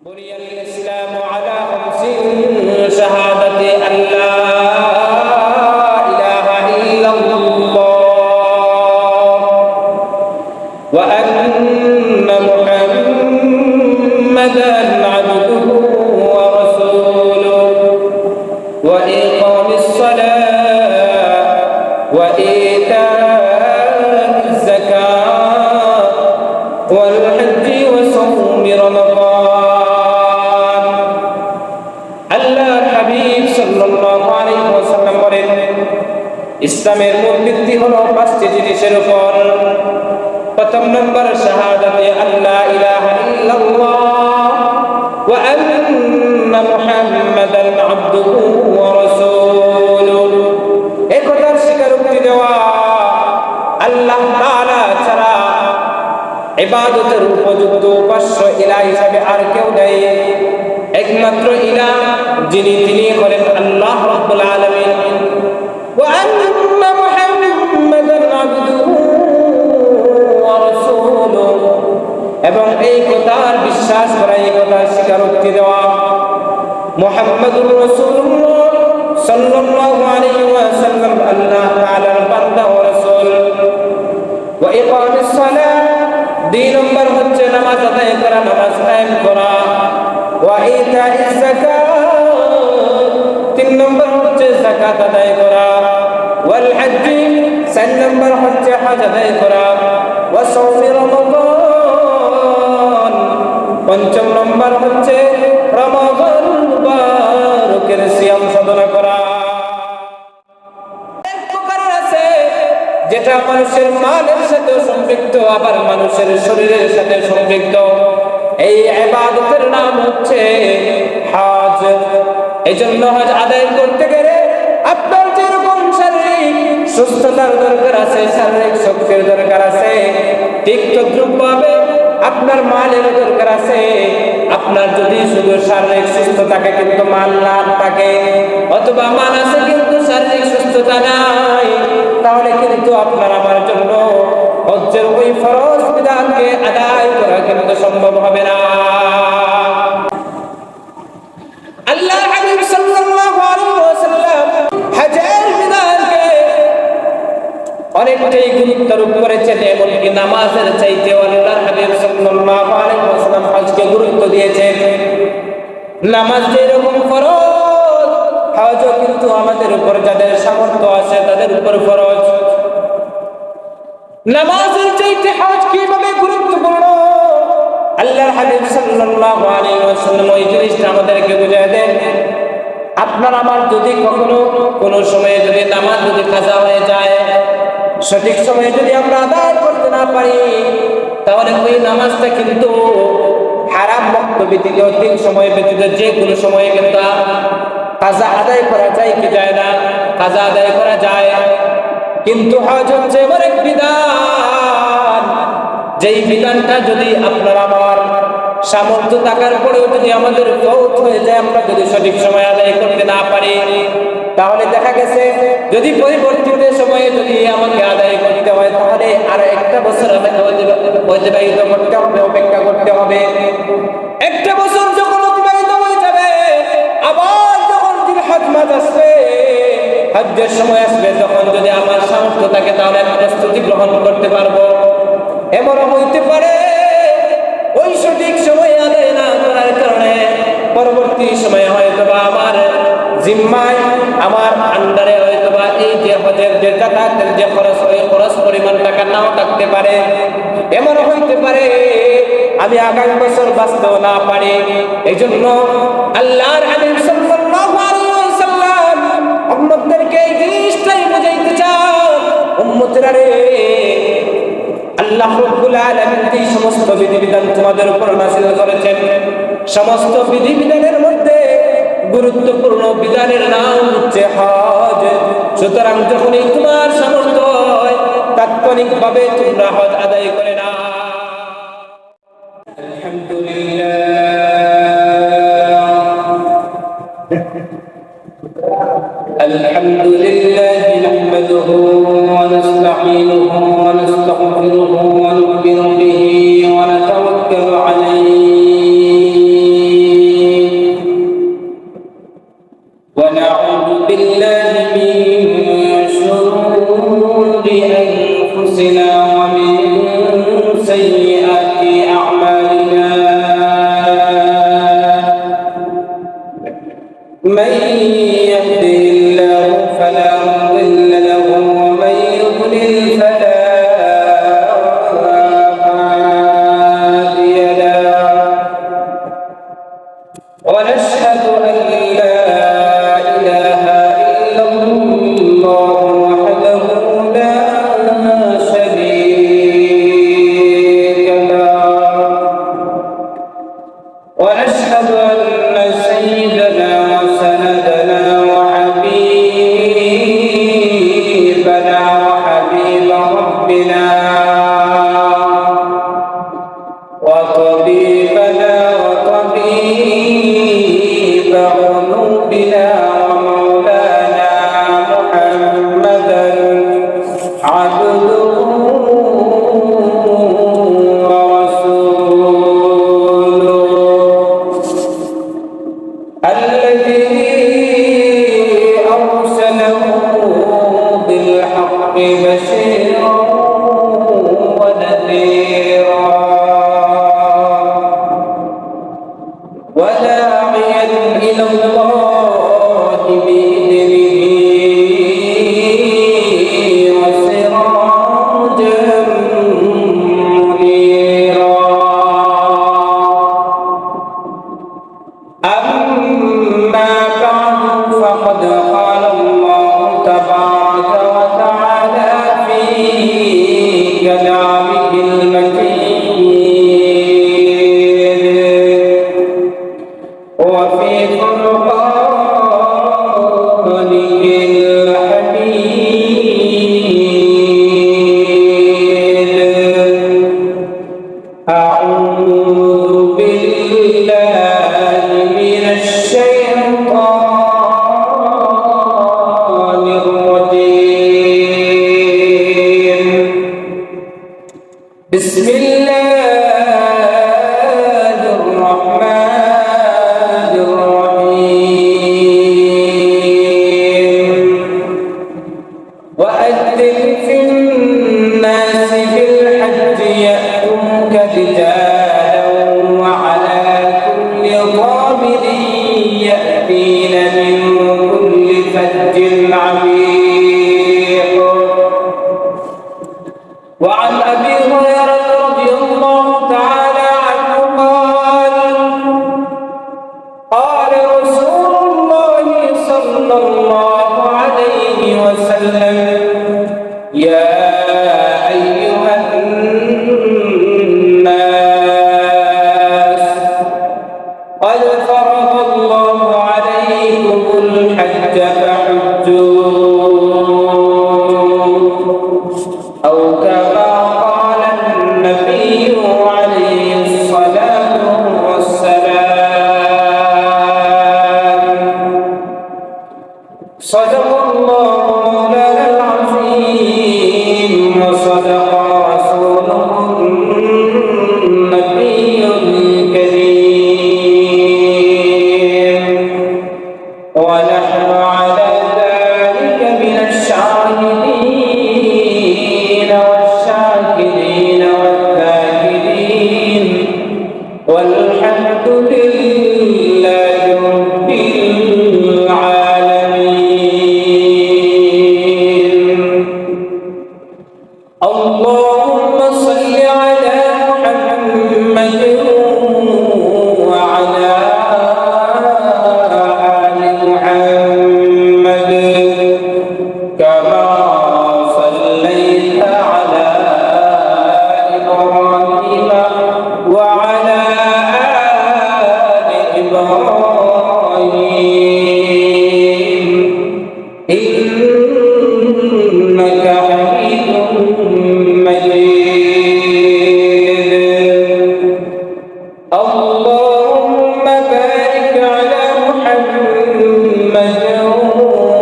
بني الإسلام على خمس شهادة أن لا إله إلا الله وأن محمدا عبده ورسوله وإقام الصلاة وإيتاء الزكاة والحج وصوم رمضان আল্লাহর হাবিব সাল্লাল্লাহু আলাইহি ওয়াসাল্লাম বলেন ইসলামের মূল ভিত্তি হলো পাঁচটি জিনিসের উপর। প্রথম নম্বর শাহাদাতে আল্লা ইলাহা ইল্লাল্লাহ ওয়া আন্না মুহাম্মাদান আবদুহু ওয়া রাসূলুহু। এই কথার স্বীকারোক্তি দেওয়া আল্লাহ তাআলা ছাড়া ইবাদতের উপযুক্ত উপাস্য ইলাহ হিসেবে আর কেউ নেই। একমাত্র ইলাহ যিনি তিনি হলেন আল্লাহ রাব্বুল আলামিন। ওয়া আন্না মুহাম্মাদান আবদুহু ওয়া রাসূলুহু, এবং এই কথার বিশ্বাস করা, এই কথার স্বীকারোক্তি দেওয়া মুহাম্মাদুর রাসূলুল্লাহ সাল্লাল্লাহু আলাইহি ওয়াসাল্লাম আল্লাহ তাআলার বান্দা ও রাসূল। ওয়া ইকামিস সালাহ, দুই নম্বর হচ্ছে নামাজ আদায় করা, নামাজ কায়েম করা। ওয়া ইতাইজ যাকাত, তিন নম্বর হচ্ছে যাকাত আদায় করা। ওয়াল হজ্জ, চার নম্বর হচ্ছে হজ আদায় করা। ওয়া সাওমি রমাদান, পঞ্চম নম্বর হচ্ছে রমাদান মুবারকের সিয়াম সাধনা করা। যেটা মানুষের মালের সাথে সম্পৃক্ত, আবার মানুষের শরীরের সাথে সম্পৃক্ত। এই ইবাদতের নাম হচ্ছে হজ। এই জন্য হজ আদায় করতে গেলে আপনার যেরকম শারীরিক সুস্থতার দরকার আছে, শারীরিক শক্তির দরকার আছে, ঠিক তদ্রুপভাবে আপনার মালের দরকার আছে। আপনার যদি শুধু শারীরিক সুস্থ থাকে কিন্তু মাল না থাকে, অথবা মাল আছে কিন্তু শারীরিক সুস্থতা নাই, তাহলে কিন্তু আপনার আমার জন্য হজ্জের ওই ফরজ বিধানকে আদায় করা কিন্তু সম্ভব হবে না। আল্লাহর হাবিব সাল্লাল্লাহু আলাইহি ওয়াসাল্লাম হজ্জের বিধানকে অনেকটাই গুরুত্বারোপ করেছেন, এমনকি নামাজের চাইতেও আল্লাহর হাবিব সাল্লাল্লাহু আলাইহি ওয়াসাল্লাম হজকে গুরুত্ব দিয়েছেন। নামাজ যেরকম ফরজ, হজও কিন্তু আমাদের উপর যাদের সামর্থ্য আছে তাদের উপর ফরজ। নামাজের চাইতে হজ কিভাবে গুরুত্বপূর্ণ, আল্লাহর হাবিব সাল্লাল্লাহু আলাইহি ওয়াসাল্লাম ওই জিনিসটা আমাদেরকে বুঝিয়ে দেন। আপনার আমার যদি কখনো কোনো সময়ে যদি নামাজ যদি কাজা হয়ে যায়, সঠিক সময়ে যদি আমরা আদায় করতে না পারি, তাহলে ওই নামাজটা কিন্তু হারাম মুক্ত ব্যতীত তিন সময় ব্যতীত যে কোনো সময়ে কিন্তু কাজা আদায় করা যায় কি যায় না? কাজা আদায় করা যায়। কিন্তু হজ হচ্ছে এমন এক বিধান, যেই বিধানটা যদি আপনার আমার সামর্থ্য থাকার পরেও যদি আমাদের ফৌত হয়ে যায়, আমরা যদি সঠিক সময় আদায় করতে না পারি, তাহলে দেখা গেছে যদি পরিবর্তিত সময়ে যদি আমাকে আদায় করতে হয়, তাহলে আরো একটা বছর আমাকে অতিবাহিত করতে হবে, অপেক্ষা করতে হবে। একটা বছর যখন অতিবাহিত হয়ে যাবে, আবার যখন জিলহজ মাস আসবে, হজ্জের সময় আসবে, তখন যদি আমার সামর্থ্য থাকে তাহলে আমি প্রস্তুতি গ্রহণ করতে পারবো। এমনও হইতে পারে ওই সঠিক সময় আদায় না করার কারণে পরবর্তী সময়ে হয়তোবা আমার জিম্মায়, আমার আন্ডারে হয়তোবা এই যে হজের যে যাকাতের যে খরচ, ওই খরচ পরিমাণ টাকা নাও থাকতে পারে। এমনও হইতে পারে আমি আগামী বছর বাঁচতেও না পারি। এই জন্য আল্লাহর হাবিব সাল্লাল্লাহু আলাইহি ওয়াসাল্লাম উম্মতদেরকে এই জিনিসটাই বুঝাইতে চান, উম্মতেরা রে, আল্লাহ রাব্বুল আলামিন এই সমস্ত বিধিবিধান তোমাদের উপর নাযিল করেছেন। সমস্ত বিধিবিধানের মধ্যে গুরুত্বপূর্ণ বিধানের নাম হচ্ছে হজ। সুতরাং যখনই তোমার সামর্থ্য হয়, তাৎক্ষণিকভাবে তোমরা হজ আদায় করে না। আলহামদুলিল্লাহ নাহমাদুহু ওয়া নাস্তাঈনুহু ওয়া নাস্তাগফিরুহু ওয়া নু'মিনু বিহি ওয়া নাতাওয়াক্কালু আলাইহি ونشهد أن لا إله إلا الله وحده لا شريك له ونشهد أن سيدنا وسندنا وحبيبنا وحبيب ربنا وطبيبنا وطبيب قلوبنا ومولانا محمدا عبده ورسوله الذي أرسله بالحق بشيرا ونذيرا وداعيا إلى الله بإذنه وسراجا منيرا أما بعد فقد قال الله تبارك وتعالى في كلامه المجيد وفي فرقانه الحميد أعوذ بالله من الشيطان الرجيم بسم الله الرحمن الرحيم وأذن في الناس بالحج يأتوك رجالا وعلى كل ضامر يأتين من كل فج عميق وعن أبي هريرة رضي الله تعالى عنه قال قال رسول الله صلى الله عليه وسلم يا أيها الناس قد فرض الله عليكم الحج فحجوا أو كما قال النبي عليه الصلاة والسلام صدق الله مولانا العظيم وصدق رسوله النبي الكريم ونحن على ذلك من الشاهدين والشاكرين والذاكرين والحمد لله رب العالمين اللهم صل على محمد وعلى آل محمد كما صليت على إبراهيم وعلى آل إبراهيم إنك حميد مجيد اللهم بارك على محمد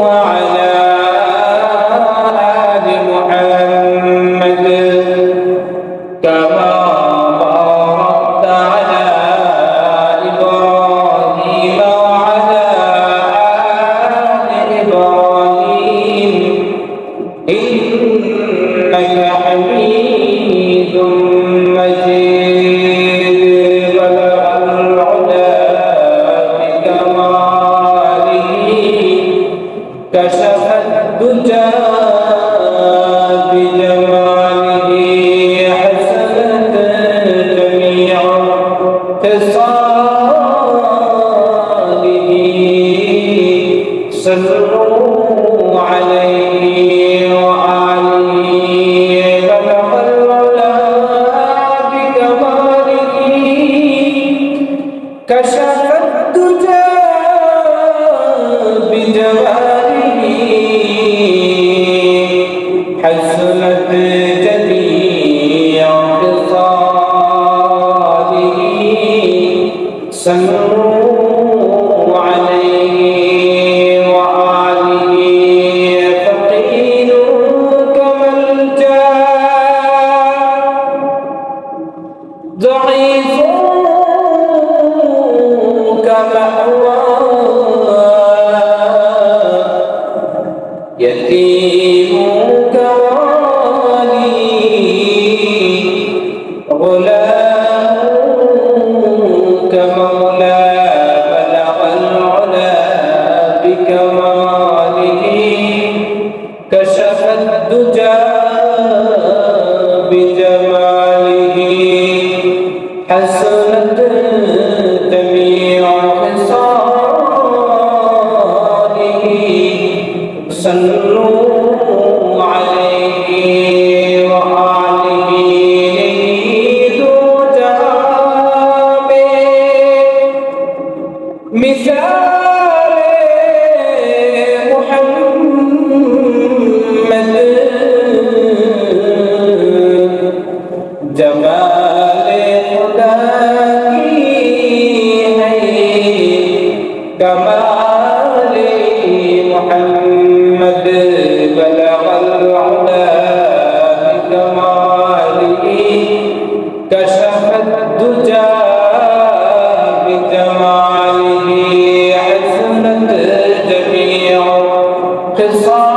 وعلى آل محمد كما باركت على إبراهيم وعلى آل إبراهيم إنك حميد مجيد بلغ العلا بكماله كشف الدجى بجماله حسنت جميع خصاله صلوا عليه وآله بلغ العلا بكماله كشف الدجى بجماله حسنت جميع خصاله صلوا عليه وآله فقير كما الجاه ضعيف يتيم كوالي غلام كمولى بلغ العلا بكماله كشف الدجى بجماله حسنت جميع خصاله صلوا عليه وآله ذو جواب مثال محمد جمال خدا کی ہے کمال محمد بلغ العلا بكماله كشف الدجى بجماله حسنت جميع خصاله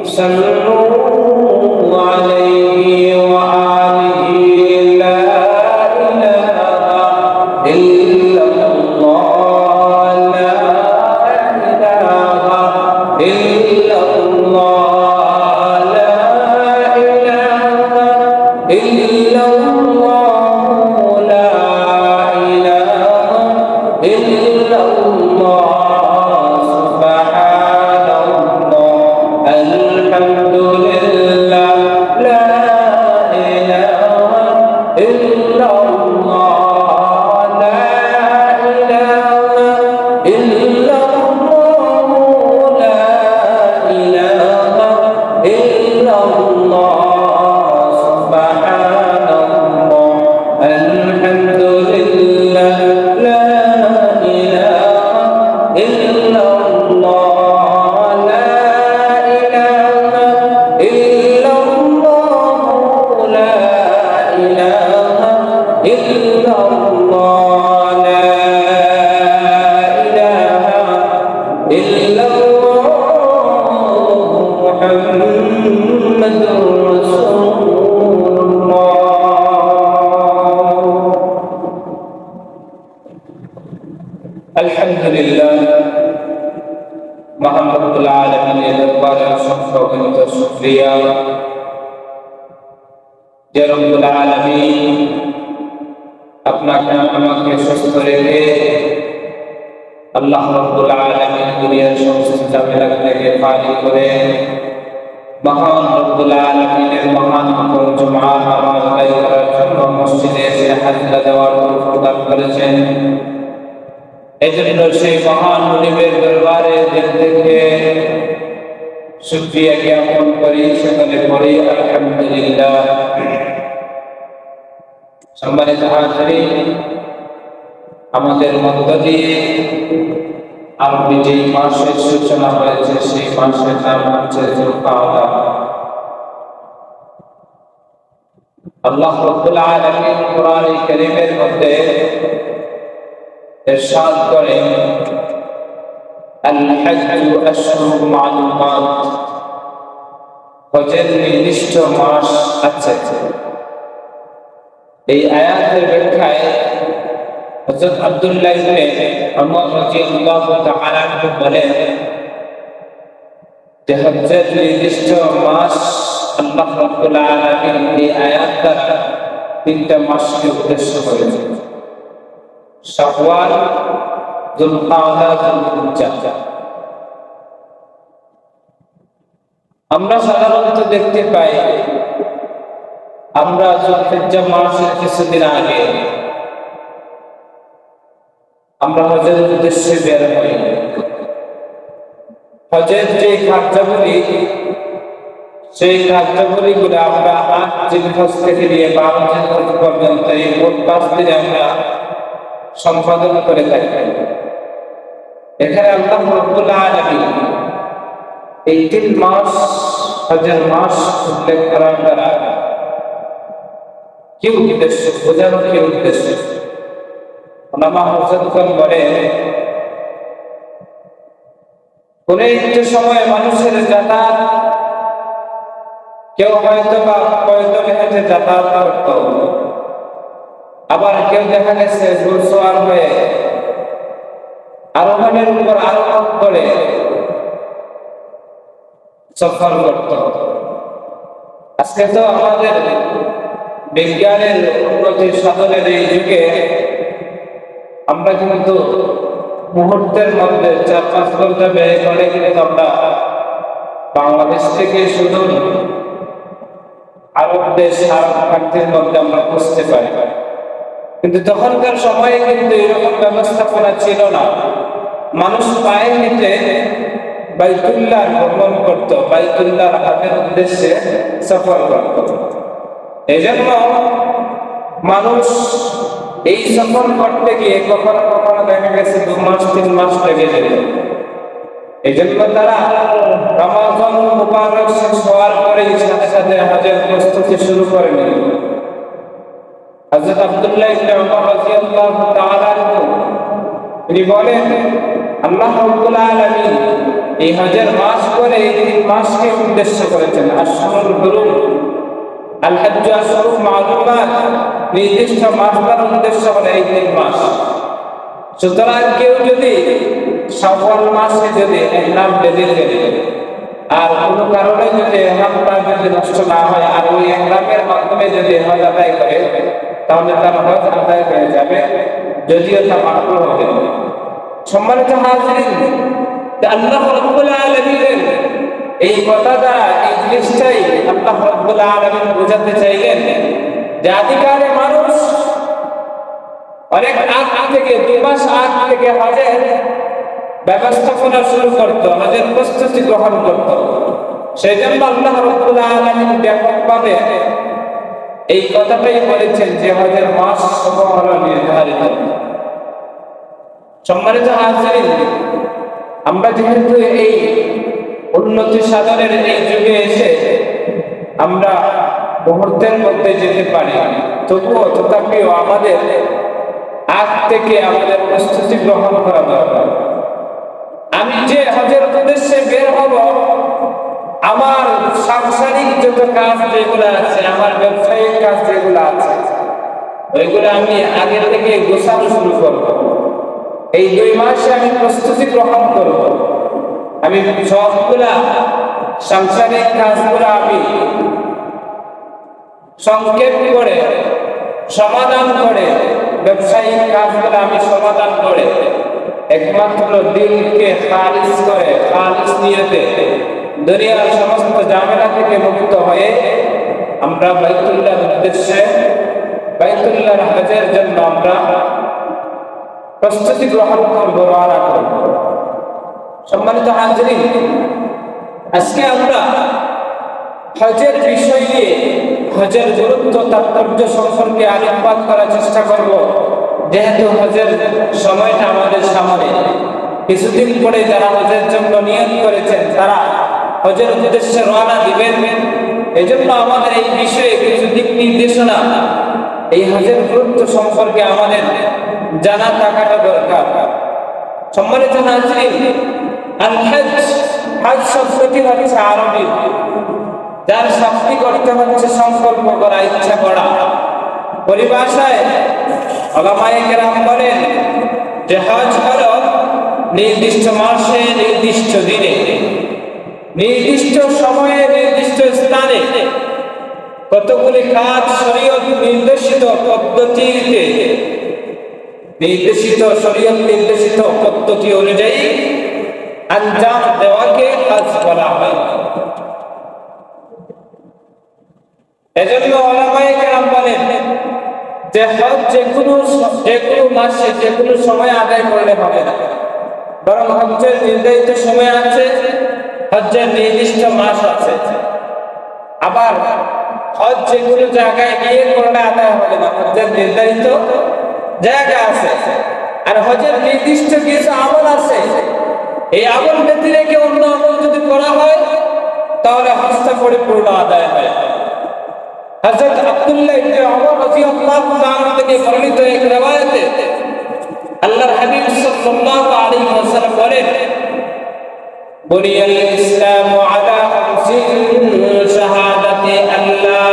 صلوا عليه وآله لا إله إلا الله لا إلا الله لا إله إلا الله لا إله إلا الله سبحان الله الحمد لله لا إله إلا الله لا إله إلا الله لا إله إلا الله سبحان الله الحمد لله لا إله إلا الله لا إله إلا الله لا إله إلا الله لا إله إلا الله محمد رسول الله الحمد لله محمد العالمين দরবারে সম্মানিত শুকরিয়া যে রব্বুল আলামিন আপনাকে আমাকে সুস্থ রেখে আল্লাহ রাব্বুল আলামিন দুনিয়ার সমস্ত ঝামেলা থেকে পারি করে মহান রব্বুল আলামিনের মহান জুমআ নামাজ আদায় করার জন্য মসজিদে এসে হাজিরা দেওয়ার তৌফিক দান করেছেন। এজন্য সেই মহান মুনিবের দরবারে দিল থেকে শুকরিয়া জ্ঞাপন করি, সকলে পড়ি আলহামদুলিল্লাহ। সম্মানিত হাজিরিন, আমাদের মধ্য দিয়ে আরবি যে মাসের সূচনা হয়েছে সেই মাসের নাম হচ্ছে যুলকাদা। আল্লাহ রাব্বুল আলামিন কোরআনে কারীমের মধ্যে ইরশাদ করেন, আল হজ্জু আশহুরুম মা'লুমাত, হজের নির্দিষ্ট মাস আছে। এই আয়াতের ব্যাখ্যায় হযরত আব্দুল্লাহ ইবনে ওমর রাদিয়াল্লাহু তাআলা আনহু বলেন যে হজের নির্দিষ্ট মাস আল্লাহ রাব্বুল আলামিন এই আয়াত দ্বারা তিনটা মাসকে উদ্দেশ্য করেছেন: শাওয়াল, আমরা সাধারণত দেখতে পাই, আমরা যুলহিজ্জা মাসের কিছুদিন আগে আমরা হজের উদ্দেশ্যে বের হই। হজের যে কার্যাবলী, সেই কার্যাবলীগুলো আমরা ৮ জিলহজ থেকে নিয়ে ১২ জিলহজ পর্যন্ত এই মোট ৫ দিনে আমরা সম্পাদন করে থাকি। এখানে আল্লাহ রাব্বুল আলামিন এই ৩ মাস হজের মাস উল্লেখ করার দ্বারা কি উদ্দেশ্য, বোঝানো কি উদ্দেশ্য? ওলামা হযরতগণ বলে, কোন একটি সময় মানুষের যাতায়াত, কেউ হয়তো বা পয়দলে হেঁটে যাতায়াত করত, আবার কেউ দেখা গেছে ঘোড়সওয়ার হয়ে আরোহণের উপর আরোহণ করে সফর করত। আজকে তো আমাদের বিজ্ঞানের উন্নতির সাধনের এই যুগে আমরা কিন্তু মুহূর্তের মধ্যে ৪-৫ ঘন্টা ব্যয় করে কিন্তু আমরা বাংলাদেশ থেকে শুধু আরব দেশ, আরব কান্ট্রির মধ্যে আমরা বুঝতে পারি। কিন্তু তখনকার সময়ে কিন্তু এরকম ব্যবস্থাপনা ছিল না। মানুষ পায়ে হেঁটে বাইতুল্লাহ ভ্রমণ করত, বাইতুল্লাহর হাতের উদ্দেশ্যে সফর করত। এই জন্য মানুষ এই সফর করতে গিয়ে কখনো কখনো দেখা গেছে ২ মাস ৩ মাস লেগে যেত। এই জন্য তারা রমাদান মুবারক শেষ হওয়ার পরেই সাথে সাথে হজের প্রস্তুতি শুরু করে নিল। হযরত আব্দুল্লাহ ইবনে উমর রাদিয়াল্লাহু তাআলা আনহু তিনি বলেন, আল্লাহ রাব্বুল আলামিন এই হজের মাস করে এই ৩ মাসকে উদ্দেশ্য করেছেন। আশহুরুল হুরুম, আল হজ্জ আশহুরুম মা'লুমাত, নির্দিষ্ট মাসটার উদ্দেশ্য হলো এই ৩ মাস। সুতরাং কেউ যদি শাওয়াল মাসে যদি ইহরাম বেঁধে ফেলে, আর কোনো কারণে যদি ইহরামটা যদি নষ্ট না হয়, আর ওই ইহরামের মাধ্যমে যদি হজ আদায় করে, তাহলে তার হজ আদায় হয়ে যাবে, যদিও তা মাকরুহ হবে। সম্মানিত হাজিরিন, আল্লাহ রাব্বুল আলামিনের এই কথা দ্বারা এই জিনিসটাই আল্লাহ রাব্বুল আলামিন বোঝাতে চাইলেন যে আদিকালে মানুষ অনেক আগ থেকে ২ মাস আগ থেকে হজের ব্যবস্থাপনা শুরু করত, হজের প্রস্তুতি গ্রহণ করত। সেই জন্য আল্লাহ রাব্বুল আলামিন ব্যাপকভাবে এই কথাটাই বলেছেন যে হজের মাস সমূহ হলো নির্ধারিত। সম্মানিত হাজিরিন, আমরা যেহেতু এই উন্নতি সাধনের এই যুগে এসে আমরা মুহূর্তের মধ্যে যেতে পারি, তবুও তথাপিও আমাদের আগ থেকে আমাদের প্রস্তুতি গ্রহণ করা দরকার। আমি যে হজের উদ্দেশ্যে বের হব, আমার সাংসারিক যত কাজ যেগুলো আছে, আমার ব্যবসায়িক কাজ যেগুলো আছে, ওইগুলো আমি আগে থেকে গোছানো শুরু করব। এই ২ মাসে আমি প্রস্তুতি গ্রহণ করব। আমি সবগুলা সাংসারিক কাজগুলো আমি সংক্ষেপ করে সমাধান করে, ব্যবসায়িক কাজগুলো আমি সমাধান করে একমাত্র দিলকে খালিস করে, খালিস নিয়তে দুনিয়ার সমস্ত ঝামেলা থেকে মুক্ত হয়ে আমরা বাইতুল্লাহর উদ্দেশ্যে, বাইতুল্লাহর হজের জন্য আমরা প্রস্তুতি গ্রহণ করব, রওনা করব। সম্মানিত হাজিরিন, আজকে আমরা হজের বিষয় নিয়ে, হজের গুরুত্ব তাৎপর্য সম্পর্কে আলোকপাত করার চেষ্টা করব। যেহেতু হজের সময়টা আমাদের সামনে, কিছুদিন পরে যারা হজের জন্য নিয়ত করেছেন তারা হজের উদ্দেশ্যে রওনা দিবেন। এই জন্য আমাদের এই বিষয়ে কিছু দিক নির্দেশনা, এই হজের গুরুত্ব সম্পর্কে আমাদের জানা থাকাটা দরকার। সম্মানিত হাজিরিন, আল হজ, হজ শব্দটি হচ্ছে আরবি, যার শাব্দিক অর্থ হচ্ছে সংকল্প করা, ইচ্ছা করা। পরিভাষায় উলামায়ে কেরাম বলেন যে হজ হলো নির্দিষ্ট মাসে, নির্দিষ্ট দিনে, নির্দিষ্ট সময়ে, নির্দিষ্ট স্থানে কতগুলি কাজ শরীয়ত নির্দেশিত পদ্ধতিতে নির্দেশিত শরীয়ত নির্দেশিত পদ্ধতি অনুযায়ী আঞ্জাম দেওয়াকে হজ বলা হয়। এজন্য উলামায়ে কেরাম বলেন যে হজ যে কোনো মাসে যে কোনো সময় আদায় করলে হবে না, বরং হজ্জের নির্ধারিত সময় আছে, হজ্জের নির্দিষ্ট মাস আছে। আবার হজ যে কোনো জায়গায় গিয়ে করলে আদায় হবে না, হজ্জের নির্ধারিত জায়গা আছে। আর হজের নির্দিষ্ট কিছু আমল আছে, এই আমল ব্যতি রেখে অন্য আমল যদি করা হয় তাহলে হজটা পরিপূর্ণ আদায় হয়। হযরত আব্দুল্লাহ ইবনে ওমর রাদিয়াল্লাহু তাআলা থেকে বর্ণিত এক riwayate আল্লাহর হাবিব সাল্লাল্লাহু আলাইহি ওয়াসাল্লাম বলেন, বুনিয়াল ইসলামু আলা খামসিন শাহাদাতি আল্লা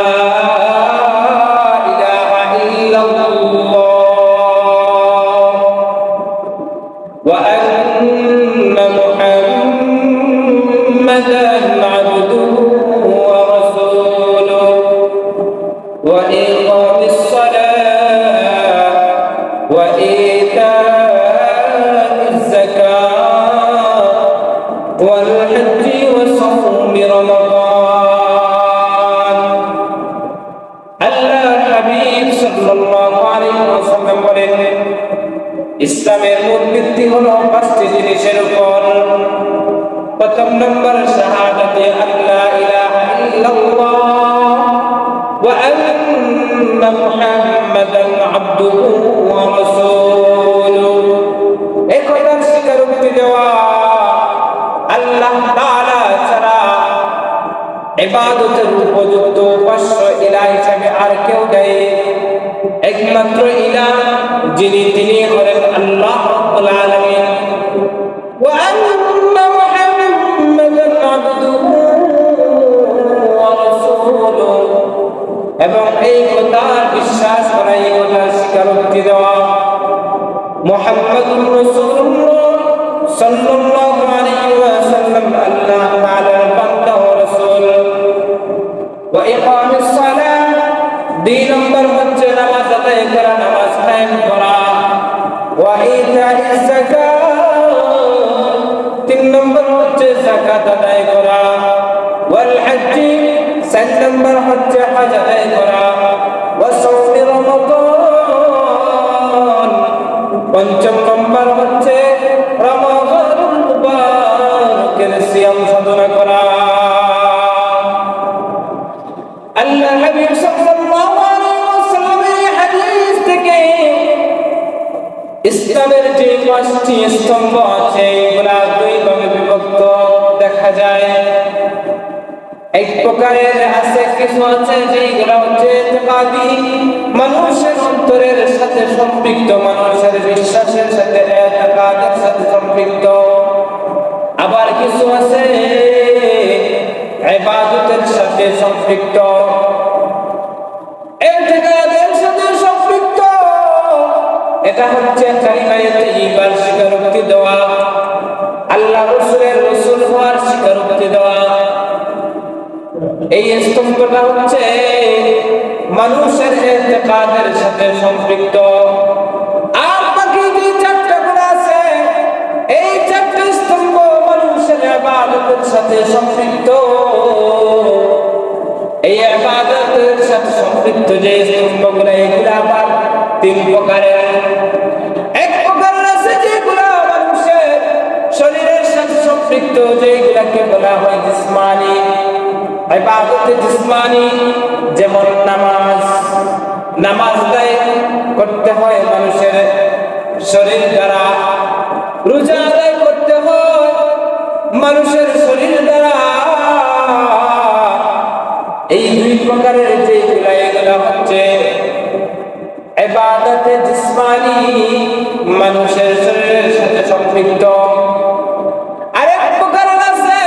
ইলাহা ইল্লাল্লাহ ওয়া আন্না মুহাম্মাদান আবদুহু ওয়া রাসূলুহু ওয়া ইকামিস সালাহ ওয়া ইতাইজ যাকাত ওয়াল হজ্জি ওয়া সাওমি রমাদান। আল্লাহর হাবিব সাল্লাল্লাহু আলাইহি ওয়াসাল্লাম বলেন, ইসলামের মূল ভিত্তি হলো পাঁচটি জিনিসের উপর। প্রথম নম্বর শাহাদাতে আল্লা ইলাহা ইল্লাল্লাহ ওয়া আন্না মুহাম্মাদান আবদুহু ওয়া রাসূলুহু, এই কথার স্বীকারোক্তি দেওয়া আল্লাহ তাআলা ছাড়া ইবাদতের উপযুক্ত উপাস্য ইলাহ হিসেবে আর কেউ নেই। একমাত্র ইলাহ যিনি, তিনি হলেন আল্লাহ রাব্বুল আলামিন। ওয়া আন্না মুহাম্মাদান আবদুহু ওয়া রাসূলুহু, এবং এই কথার বিশ্বাস করা, এই কথার স্বীকারোক্তি দেওয়া মুহাম্মাদুর রাসূলুল্লাহ সাল্লাল্লাহু আলাইহি ওয়াসাল্লাম আল্লাহ তাআলার বান্দা ও রাসূল। ওয়া ইকামিস সালাহ, দুই নম্বর হচ্ছে নামাজ আদায় করা, নামাজ কায়েম করা। ওয়া ইতাইজ যাকাত, তিন নম্বর হচ্ছে যাকাত আদায় করা। ওয়াল হজ্জি, চার নম্বর হচ্ছে হজ আদায় করা। ওয়া সাওমি রমাদান, পঞ্চম নম্বর হচ্ছে রমাদানুল মুবারকের সিয়াম সাধনা করা। আল্লাহ হাবিব সাল্লাল্লাহু আলাইহি ওয়াসাল্লামের হাদিস থেকে ইসলামের যে পাঁচটি স্তম্ভ আছে এগুলা দুই ভাবে বিভক্ত দেখা যায়। এক প্রকারের আছে, কিছু আছে যেগুলা হচ্ছে ইতিকাদি, মানুষের অন্তরের সাথে সম্পৃক্ত, মানুষের বিশ্বাসের সাথে ইতিকাদের সাথে সম্পৃক্ত। আবার কিছু আছে ইবাদতের সাথে সম্পৃক্ত, ইতিকাদের সাথে সম্পৃক্ত। এটা হচ্ছে কালিমায়ে তাইয়্যিবার স্বীকারোক্তি দেওয়া, আল্লাহ রাসূলের রাসূল হওয়ার স্বীকারোক্তি দেওয়া। এই স্তম্ভটা হচ্ছে মানুষের ইতিকাদের সাথে সম্পৃক্ত। আর বাকি যে চারটা গুণ আছে, এই চারটা স্তম্ভ মানুষের ইবাদতের সাথে সম্পৃক্ত। এই ইবাদতের সাথে সম্পৃক্ত যে স্তম্ভগুলো, এগুলো আবার তিন প্রকারের। এক প্রকারের আছে যেগুলো মানুষের শরীরের সাথে সম্পৃক্ত, যেগুলাকে বলা হয় জিসমানি ইবাদতে জিসমানি, যেমন নামাজ। নামাজ আদায় করতে হয় মানুষের শরীর দ্বারা, রোজা আদায় করতে হয় মানুষের শরীর দ্বারা। এই দুই প্রকারের যেগুলা, এগুলা হচ্ছে ইবাদতে জিসমানি, মানুষের শরীরের সাথে সম্পৃক্ত। আরেক প্রকারের আছে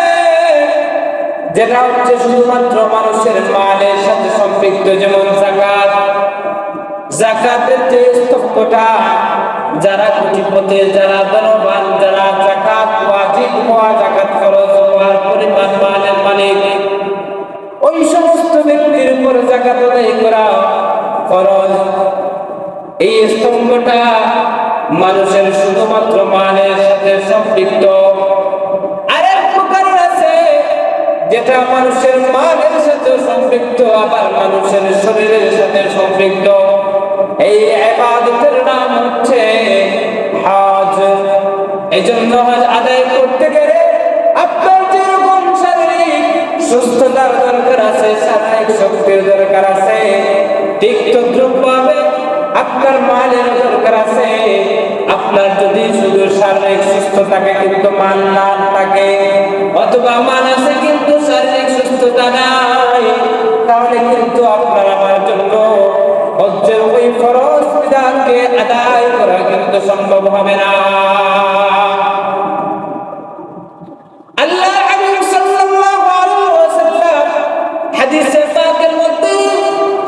যেটা হচ্ছে শুধুমাত্র মানুষের মালের সাথে সম্পৃক্ত, যেমন যাকাত। যাকাতের যে স্তম্ভটা, যারা কোটিপতি, যারা ধনবান, যারা যাকাত ওয়াজিব হওয়া, যাকাত ফরজ হওয়ার পরিমাণ মালের মালিক, ওই সমস্ত ব্যক্তির উপর যাকাত আদায় করা ফরজ। এই স্তম্ভটা মানুষের শুধুমাত্র মালের সাথে সম্পৃক্ত, আরেক প্রকার আছে যেটা মানুষের মালের সাথে সম্পৃক্ত আবার মানুষের শরীরের সাথে সম্পৃক্ত। এই ইবাদতের নাম হচ্ছে হজ। এই জন্য হজ আদায় করতে গেলে আপনার যেরকম শারীরিক সুস্থতার দরকার আছে, শারীরিক শক্তির দরকার আছে, ঠিক তদ্রুপভাবে আপনার মালের দরকার আছে। আপনার যদি শুধু শারীরিক সুস্থ থাকে কিন্তু মাল না থাকে, অথবা মান আছে কিন্তু শারীরিক সুস্থতা নাই, তাহলে কিন্তু আপনার আমার জন্য হজ্জের ওই ফরজ বিধানকে আদায় করা কিন্তু সম্ভব হবে না। আল্লাহ হাবিব সাল্লাল্লাহু আলাইহি ওয়াসাল্লাম হাদিসে পাকের মধ্যে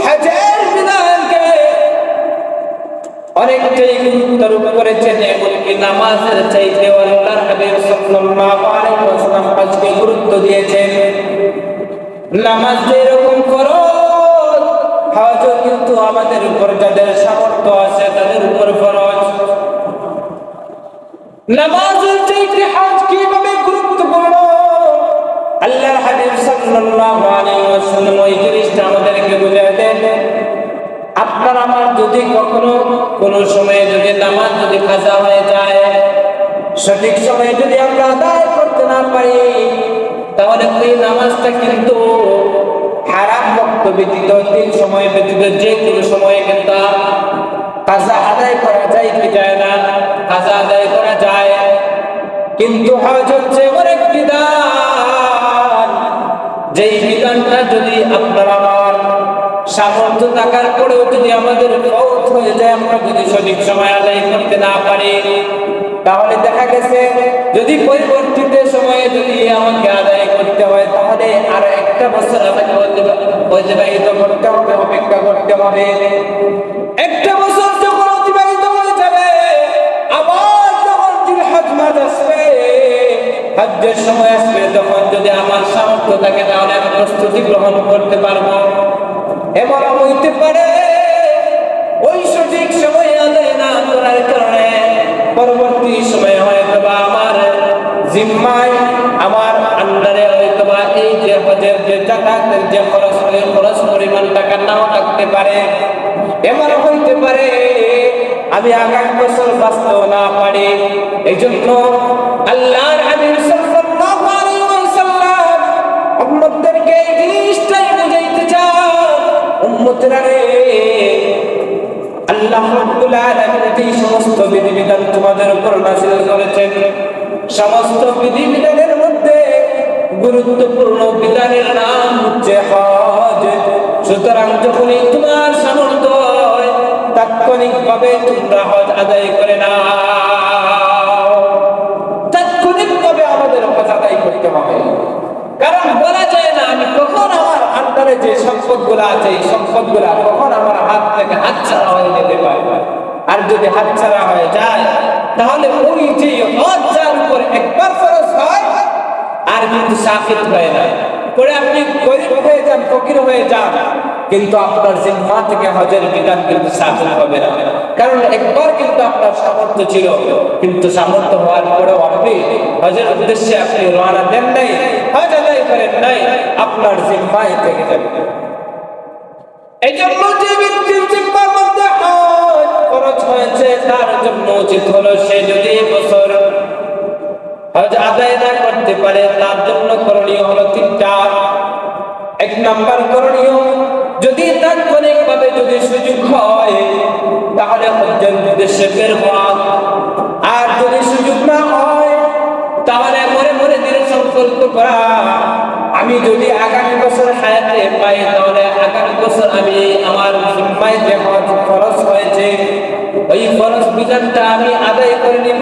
হজ্জের বিধানকে অনেকটাই গুরুত্ব করেছেন, এমনকি নামাজের চাইতে আল্লাহর হাবিব সাল্লাল্লাহু আলাইহি ওয়াসাল্লাম হজকে গুরুত্ব দিয়েছেন। নামাজ যেরকম ফরজ, হজ কিন্তু আমাদের উপর যাদের সামর্থ্য আছে তাদের উপর ফরজ। নামাজের চাইতে হজ কিভাবে গুরুত্বপূর্ণ, আল্লাহর হাবিব সাল্লাল্লাহু আলাইহি ওয়াসাল্লাম ওই জিনিসটা আমাদেরকে বুঝিয়ে দেন। আপনার আমার যদি কখনো কোনো সময়ে যদি নামাজ যদি কাজা হয়ে যায়, সঠিক সময়ে যদি আমরা আদায় করতে না পারি, তাহলে ওই নামাজটা কিন্তু হারাম ওয়াক্ত ব্যতীত, 3 সময় ব্যতীত যে কোনো সময়ে কিন্তু কাজা আদায় করা যায় কি যায় না? কাজা আদায় করা যায়। কিন্তু হজ হচ্ছে অনেক বিধান, যেই বিধানটা যদি আপনার আমার সামর্থ্য থাকার পরেও যদি আমাদের ফৌত হয়ে যায়, আমরা যদি সঠিক সময় আদায় করতে না পারি, তাহলে দেখা গেছে যদি পরবর্তীতে সময়ে যদি আমাকে আদায় করতে হয়, তাহলে আর একটা বছর আমাকে অতিবাহিত করতে হবে, অপেক্ষা করতে হবে। একটা বছর যখন অতিবাহিত হয়ে যাবে, আবার যখন জিলহজ মাস আসবে, হজ্জের সময় আসবে, তখন যদি আমার সামর্থ্য থাকে তাহলে আমি প্রস্তুতি গ্রহণ করতে পারবো। এমন হইতে পারে ওই সঠিক সময় আদায় না করার কারণে পরবর্তী সময়ে হয়তো বা আমার জিম্মায়, আমার আন্ডারে হয়তো বা এই যে হজের যে জাকাতের যে খরচ পরিমাণ টাকা নাও থাকতে পারে। এমন হইতে পারে আমি আগামী বছর বাঁচতেও না পারি। এই জন্য আল্লাহর হাবিব সাল্লাল্লাহু আলাইহি ওয়াসাল্লাম উম্মতদেরকে এই জিনিসটাই বুঝাইতে চান, উম্মতরা রে, আল্লাহ রাব্বুল আলামিন এই সমস্ত বিধিবিধান তোমাদের উপর নাযিল করেছেন। সমস্ত বিধিবিধানের মধ্যে গুরুত্বপূর্ণ বিধানের নাম হচ্ছে হজ। সুতরাং যখনই তোমার সামর্থ্য হয়, তাৎক্ষণিকভাবে তোমরা হজ আদায় করে নাও। তাৎক্ষণিকভাবে আমাদের হজ আদায় করতে হবে, কারণ বলা যায় না আমি কখন আমার আন্ডারে যে সম্পদগুলো আছে এই সম্পদগুলো কখন আমার হাত থেকে হাতছাড়া হয়ে যেতে পারে। আর যদি হাতছাড়া হয়ে যায়, তাহলে ওই যে হজ যার উপর একবার ফরজ হয় আর কিন্তু সাকিত হয় না, পরে আপনি গরিব হয়ে যান, ফকির হয়ে যান, কিন্তু আপনার জিম্মা থেকে হজের বিধান কিন্তু সাকিত হবে না। কারণ একবার কিন্তু আপনার সামর্থ্য ছিল, কিন্তু সামর্থ্য হওয়ার পরেও আপনি হজের উদ্দেশ্যে আপনি রওনা দেন নাই, হজ আদায় করেন নাই, আপনার জিম্মায় থেকে যাবে। এই জন্য যে ব্যক্তির জিম্মার মধ্যে হজ ফরজ হয়েছে, তার জন্য উচিত হলো সে যদি বছর হজ আদায় না করতে পারে, তার জন্য করণীয় হলো 3টা। 1 নাম্বার করণীয়, যদি তাৎক্ষণিকভাবে যদি সুযোগ হয় তাহলে হজ্জের উদ্দেশ্যে বের হওয়া। আর যদি সুযোগ না হয় তাহলে মনে মনে দৃঢ় সংকল্প করা, আমি যদি আগামী বছর হায়াতে পাই তাহলে আগামী বছর আমি আমার জিম্মায় যে হজ ফরজ হয়েছে ওই ফরজ বিধানটা আমি আদায় করে নিব।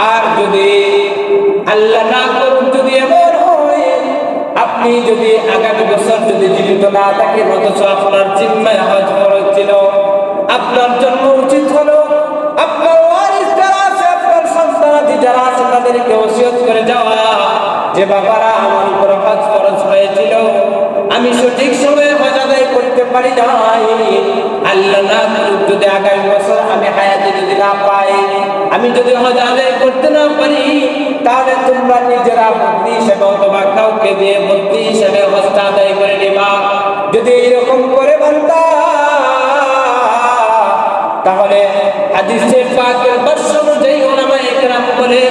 আর যদি আল্লাহ না করুন, যদি এমন হয় আপনি যদি আগামী বছর যদি জীবিত না থাকেন অথচ আপনার জিম্মায় হজ ফরজ ছিল, আপনার জন্য উচিত হলো আপনার ওয়ারিস যারা আছে, আপনার সন্তানাদি যারা আছে, তাদেরকে ওসিয়ত করে যাওয়া যে বাবারা আমার উপর হজ ফরজ হয়েছিল, আমি সঠিক সময়ে হজ আদায় করতে পারি নাই, আল্লাহ না করুন যদি আগামী বছর আমি হায়াতে যদি না পাই, আমি যদি হজ আদায় করতে না পারি, তাহলে তোমরা নিজেরা বুদ্ধি হিসেবে অথবা কাউকে দিয়ে বুদ্ধি হিসেবে হজটা আদায় করে নিবা। যদি এইরকম করে বান্দা, তাহলে হাদিসে পাকের ভাষ্য অনুযায়ী উলামায়ে কেরাম বলে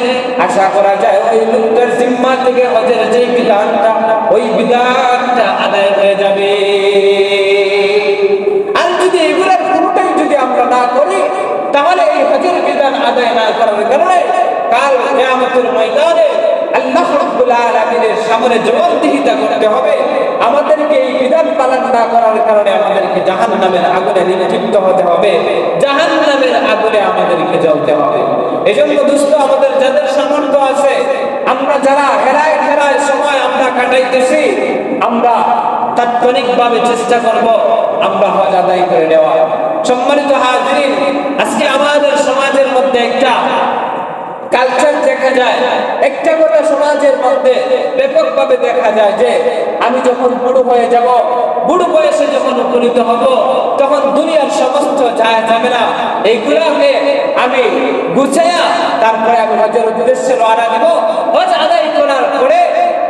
আশা করা যায় ওই লোকটার জিম্মা থেকে হজের যে বিধানটা, ওই বিধানটা আদায় হয়ে যাবে। আর যদি এগুলোর কোনোটাই যদি আমরা না করি, তাহলে এই হজের বিধান আদায় না করার কারণে কাল কিয়ামতের ময়দানে আল্লাহ রাব্বুল আলামিনের সামনে জবাবদিহিতা করতে হবে। আমাদেরকে এই বিধান পালন না করার কারণে আমাদেরকে জাহান্নামের আগুনে নিক্ষিপ্ত হতে হবে, জাহান্নামের আগুনে আমাদেরকে জ্বলতে হবে। এজন্য দোস্ত, আমাদের যাদের সামর্থ্য আছে, আমরা যারা হেলায় খেলায় সময় আমরা কাটাইতেছি, আমরা তাৎক্ষণিকভাবে চেষ্টা করব আমরা হজ আদায় করে নেওয়া। সম্মানিত হাজিরিন, আজকে আমাদের সমাজের মধ্যে একটা কালচার দেখা যায়, একটা কথা সমাজের মধ্যে ব্যাপকভাবে দেখা যায় যে আমি যখন বুড়ো হয়ে যাব, বুড়ো বয়সে যখন উপনীত হব, তখন দুনিয়ার সমস্ত ঝামেলা এইগুলাকে আমি গুছাইয়া তারপরে আমি হজের উদ্দেশ্যে রওনা দিব। হজ আদায় করার পরে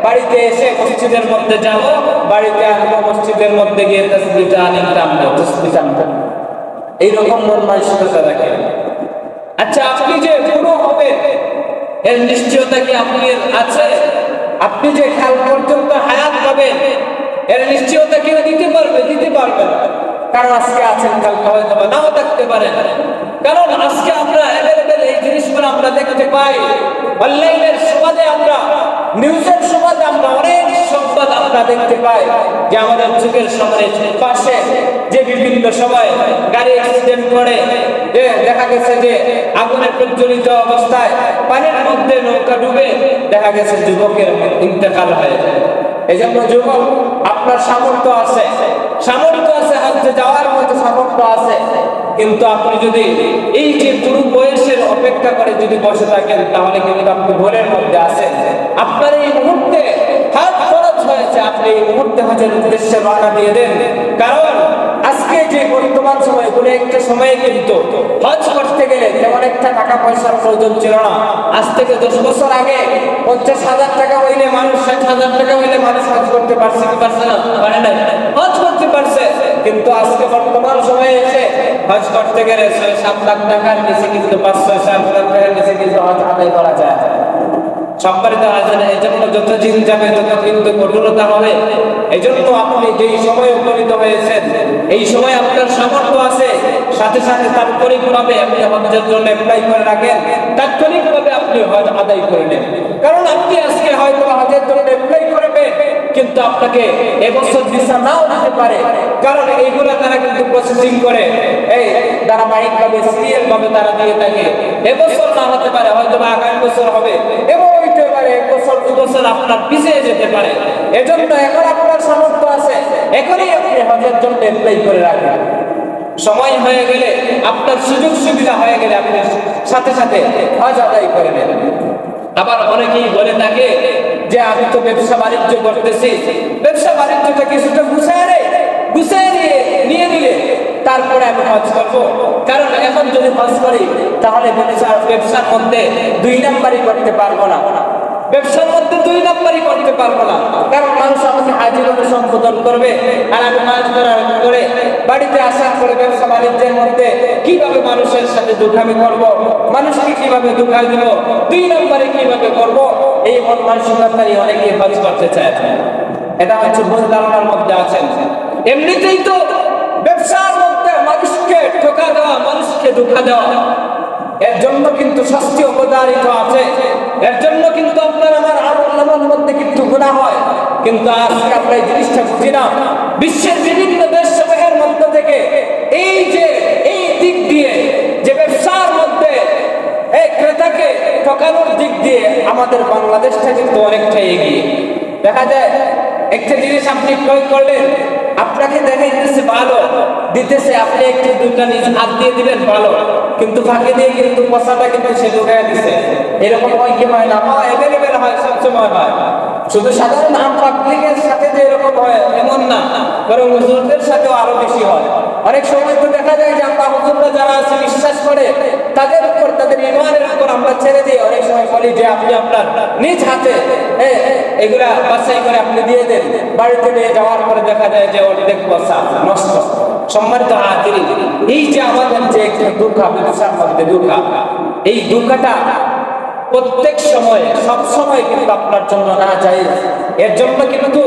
বাড়িতে এসে মসজিদের মধ্যে যাব, বাড়িতে আসবো, মসজিদের মধ্যে গিয়ে তাসবিহটা আনতাম, এইরকম মন মানসিকতা রাখে। আচ্ছা, আপনি যে বুড়ো হবেন এর নিশ্চয়তা কি আপনার আছে? আপনি যে কাল পর্যন্ত হায়াত পাবেন এর নিশ্চয়তা কেউ দিতে পারবে? দিতে পারবে না। কারণ আজকে আছেন, কালকে হয়তো নাও থাকতে পারেন। কারণ আজকে আমরা অ্যাভেলেবেল এই জিনিসগুলো আমরা দেখতে পাই, অনলাইনের সুবাদে আমরা, নিউজের সুবাদে আমরা অনেক সংবাদ আমরা দেখতে পাই যে আমাদের চোখের সামনে পাশে যে বিভিন্ন সময় গাড়ি অ্যাক্সিডেন্ট করে, যে দেখা গেছে যে আগুনে প্রজ্বলিত অবস্থায় পানির মধ্যে নৌকা ডুবে দেখা গেছে যুবকের ইন্তেকাল হয়। এই জন্য যুবক, আপনার সামর্থ্য আছে, হজ্জে যাওয়ার মতো সামর্থ্য আছে, কিন্তু আপনি যদি এই যে বুড়ো বয়সের অপেক্ষা করে যদি বসে থাকেন, তাহলে কিন্তু আপনি ভোরের মধ্যে আছেন। আপনার এই মুহূর্তে হজ ফরজ হয়েছে, আপনি এই মুহূর্তে হজের উদ্দেশ্যে রওনা দিয়ে দেন। কারণ আজকে যে বর্তমান সময়, কোনো একটা সময়ে কিন্তু হজ করতে গেলে তেমন একটা টাকা পয়সার প্রয়োজন ছিল না। আজ থেকে 10 বছর আগে 50,000 টাকা হইলে মানুষ, 60,000 টাকা হইলে মানুষ হজ করতে পারছে কি পারছে না? পারে না, হজ করতে পারছে। কিন্তু আজকে বর্তমান সময়ে এসে হজ করতে গেলে 6-7 লাখ টাকার নিচে কিন্তু 5-6-7 লাখ টাকার নিচে কিন্তু হজ আদায় করা যায়। সম্মানিত হাজির, এই জন্য যত দিন যাবে তত কিন্তু কঠোরতা হবে। এই জন্য আপনি যেই সময় উপনীত হয়েছেন, এই সময় আপনার সামর্থ্য আছে, সাথে সাথে তাৎক্ষণিকভাবে আপনি হজের জন্য অ্যাপ্লাই করে রাখেন, তাৎক্ষণিকভাবে আপনি হজ আদায় করে নেন। কারণ আপনি আজকে হয়তো হজের জন্য অ্যাপ্লাই করবেন, কিন্তু আপনাকে এবছর ভিসা নাও দিতে পারে। কারণ এইগুলো তারা কিন্তু প্রসেসিং করে, এই ধারাবাহিকভাবে সিরিয়ালভাবে তারা দিয়ে থাকে। এবছর না হতে পারে, হয়তো আগামী বছর হবে, এবং হইতে পারে 1 বছর 2 বছর আপনার পিছিয়ে যেতে পারে। এজন্য এখন আপনার সামর্থ্য আছে, এখনই আপনি হজের জন্য অ্যাপ্লাই করে রাখেন। সময় হয়ে গেলে, আপনার সুযোগ সুবিধা হয়ে গেলে আপনি সাথে সাথে হজ আদায় করে নেন। আবার অনেকেই বলে থাকে যে আমি তো ব্যবসা বাণিজ্য করতেছি, ব্যবসা বাণিজ্যটা কিছুটা গুছিয়ে নিয়ে নিলে তারপরে আমি হজ করবো। কারণ এখন যদি হজ করি তাহলে ব্যবসার মধ্যে 2 নাম্বারই করতে পারবো না, ব্যবসার মধ্যে 2 নাম্বারই করতে পারবো না। কারণ মানুষ আমাকে হাজি বলে সম্বোধন করবে, আর আমি হজ করার পরে বাড়িতে আসার পরে ব্যবসা বাণিজ্যের মধ্যে কিভাবে মানুষের সাথে দুঃখামি করবো, মানুষকে কিভাবে দুঃখাই দিব, 2 নাম্বারে কিভাবে করবো, এই মন মানসিকতারই অনেকেই হজ করতে চায়। এটা হচ্ছে ভুল ধারণার মধ্যে আছেন। এমনিতেই তো ব্যবসার মধ্যে মানুষকে ঠকা দেওয়া, মানুষকে ধোঁকা দেওয়া, এর জন্য কিন্তু শাস্তি অবধারিত আছে। এর জন্য কিন্তু আপনার আমার আমল মধ্যে কিন্তু গুনাহ হয়। কিন্তু আজকে আমরা এই জিনিসটা বুঝি না। বিশ্বের বিভিন্ন দেশ সমূহের মধ্যে থেকে এই দিক দিয়ে যে ব্যবসার মধ্যে এই ক্রেতাকে ঠকানোর দিক দিয়ে আমাদের বাংলাদেশটা কিন্তু অনেকটাই এগিয়ে। দেখা যায় একটা জিনিস আপনি ক্রয় করলেন, আপনাকে দেখাইতেছে ভালো দিতেছে, আপনি একটু 2টা নিজ হাত দিয়ে দিবেন ভালো, কিন্তু ফাঁকে দিয়ে কিন্তু পয়সাটা কিন্তু সে ঢুকাইয়া দিচ্ছে। এরকম হয় কি হয় না? হয়, এভেলেবেল হয়, সবসময় হয়। শুধু সাধারণ আম পাবলিকের সাথে যে এরকম হয় এমন না, বরং হুজুরদের সাথেও আরো বেশি হয়। অনেক সময় তো দেখা যায় যে আমরা হুজুররা যারা আছে বিশ্বাস করে তাদের উপর, তাদের ইমানের উপর আমরা ছেড়ে দিই। অনেক সময় বলি যে আপনি আপনার নিজ হাতে এগুলা বাছাই করে আপনি দিয়ে দেন। বাড়িতে নিয়ে যাওয়ার পরে দেখা যায় যে অর্ধেক বসা নষ্ট। সম্মানিত হাজিরিন, এই যে আমাদের যে একটা দুঃখা, ব্যবসার মধ্যে দুঃখা, এই দুঃখাটা প্রত্যেক সময় সব সময় কিন্তু আপনার জন্য না জায়েজ। এর জন্য কিন্তু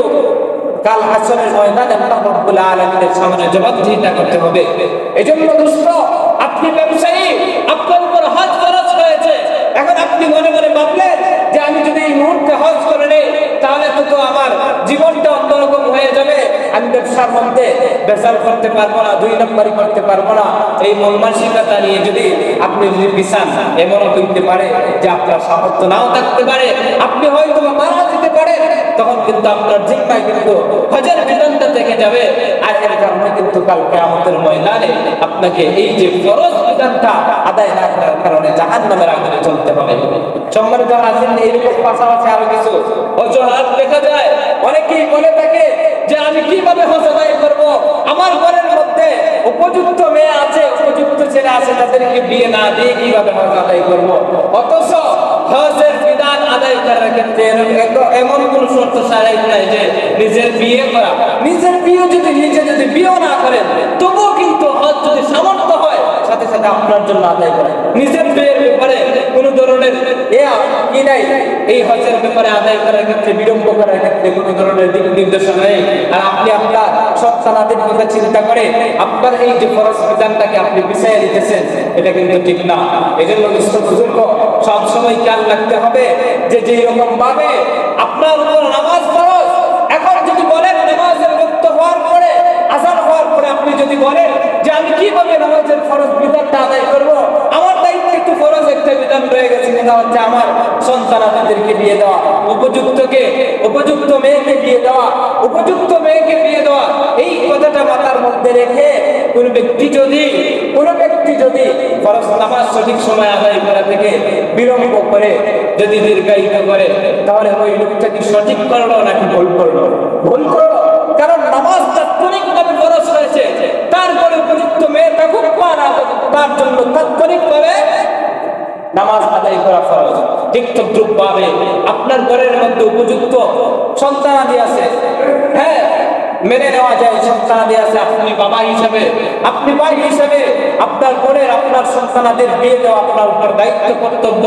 কাল হাসরের ময়দানে আল্লাহ রাব্বুল আলামিনের সামনে জবাবদিহিতা করতে হবে। এজন্য দোস্ত, আপনি ব্যবসায়ী, আপনার উপর হজ খরচ হয়েছে, এখন আপনি মনে মনে ভাবলেন যে আমি যদি এই মুহূর্তে হজ করে নেই তাহলে তো আমার জীবনটা অন্যরকম হয়ে যাবে, আমি ব্যবসার মধ্যে বেচাল করতে পারবো না, 2 নম্বরই করতে পারবো না। এই মন মানসিকতা নিয়ে যদি আপনি বিছান, এমনও হইতে পারে যে আপনার সামর্থ্য নাও থাকতে পারে, আপনি হয়তো মারা যেতে পারেন, তখন কিন্তু আপনার জিম্মায় কিন্তু হজের বিধানটা থেকে যাবে। আর এর কারণে কিন্তু কাল কিয়ামতের ময়দানে আপনাকে এই যে ফরজ বিধানটা আদায় না করার কারণে জাহান্নামের আগুনে চলতে হবে। সম্মানিত হাজিরিন, এরকম পাশাপাশি আরো কিছু অজুহাত দেখা যায়। অনেকেই বলে থাকে যে আমি কিভাবে হজ আদায় করবো, আমার ঘরের মধ্যে উপযুক্ত মেয়ে আছে, উপযুক্ত ছেলে আছে, তাদেরকে বিয়ে না দিয়ে কিভাবে হজ আদায় করবো। অথচ হজের বিধান আদায় করার ক্ষেত্রে এমন কোন শর্ত সারাই নাই যে নিজের বিয়ে করা। নিজের বিয়ে যদি যদি বিয়েও না করেন তবুও কিন্তু হজ যদি সামর্থ্য হয় সাথে সাথে আপনার জন্য আদায় করে। নিজের বিয়ের ব্যাপারে কোনো ধরনের কি নাই, এই হজের ব্যাপারে আদায় করার ক্ষেত্রে, বিলম্ব করার ক্ষেত্রে কোনো ধরনের দিক নির্দেশনা নেই। আর আপনি আপনার সন্তানাদের কথা চিন্তা করে আপনার এই যে ফরজ বিধানটাকে আপনি পিছিয়ে দিতেছেন, এটা কিন্তু ঠিক না। এই জন্য বুজুর্গ সবসময় খেয়াল রাখতে হবে যে যেই রকম ভাবে আপনার উপর নামাজ ফরজ, এখন যদি বলেন নামাজের ওয়াক্ত হওয়ার পরে, আযান হওয়ার পরে আপনি যদি বলেন যে আমি কিভাবে নামাজের ফরজ বিধানটা আদায় করব, আমার দায়িত্ব একটু ফরজ একটা বিধান রয়ে গেছে, সেটা হচ্ছে আমার সন্তানাদেরকে বিয়ে দেওয়া, উপযুক্ত মেয়েকে বিয়ে দেওয়া, উপযুক্ত মেয়েকে বিয়ে দেওয়া। এই কথাটা মাথার মধ্যে রেখে কোনো ব্যক্তি যদি ফরজ নামাজ সঠিক সময় আদায় করা থেকে বিলম্ব করে, যদি দীর্ঘায়িত করে, তাহলে ওই লোকটা কি সঠিক করলো নাকি ভুল করলো? ভুল করলো, কারণ নামাজ তাৎক্ষণিকভাবে ফরজ হয়েছে, তারপরে উপযুক্ত মেয়ে থাকুক বা না থাকুক, তার জন্য তাৎক্ষণিকভাবে নামাজ আদায় করা ফরজ। ঠিক তদ্রূপভাবে আপনার ঘরের মধ্যে উপযুক্ত সন্তানাদি আছে, হ্যাঁ মেনে নেওয়া যায়, সন্তানাদি আছে, আপনি বাবা হিসাবে, আপনি ভাই হিসাবে আপনার ঘরের আপনার সন্তানাদের বিয়ে দেওয়া আপনার উপর দায়িত্ব, কর্তব্য।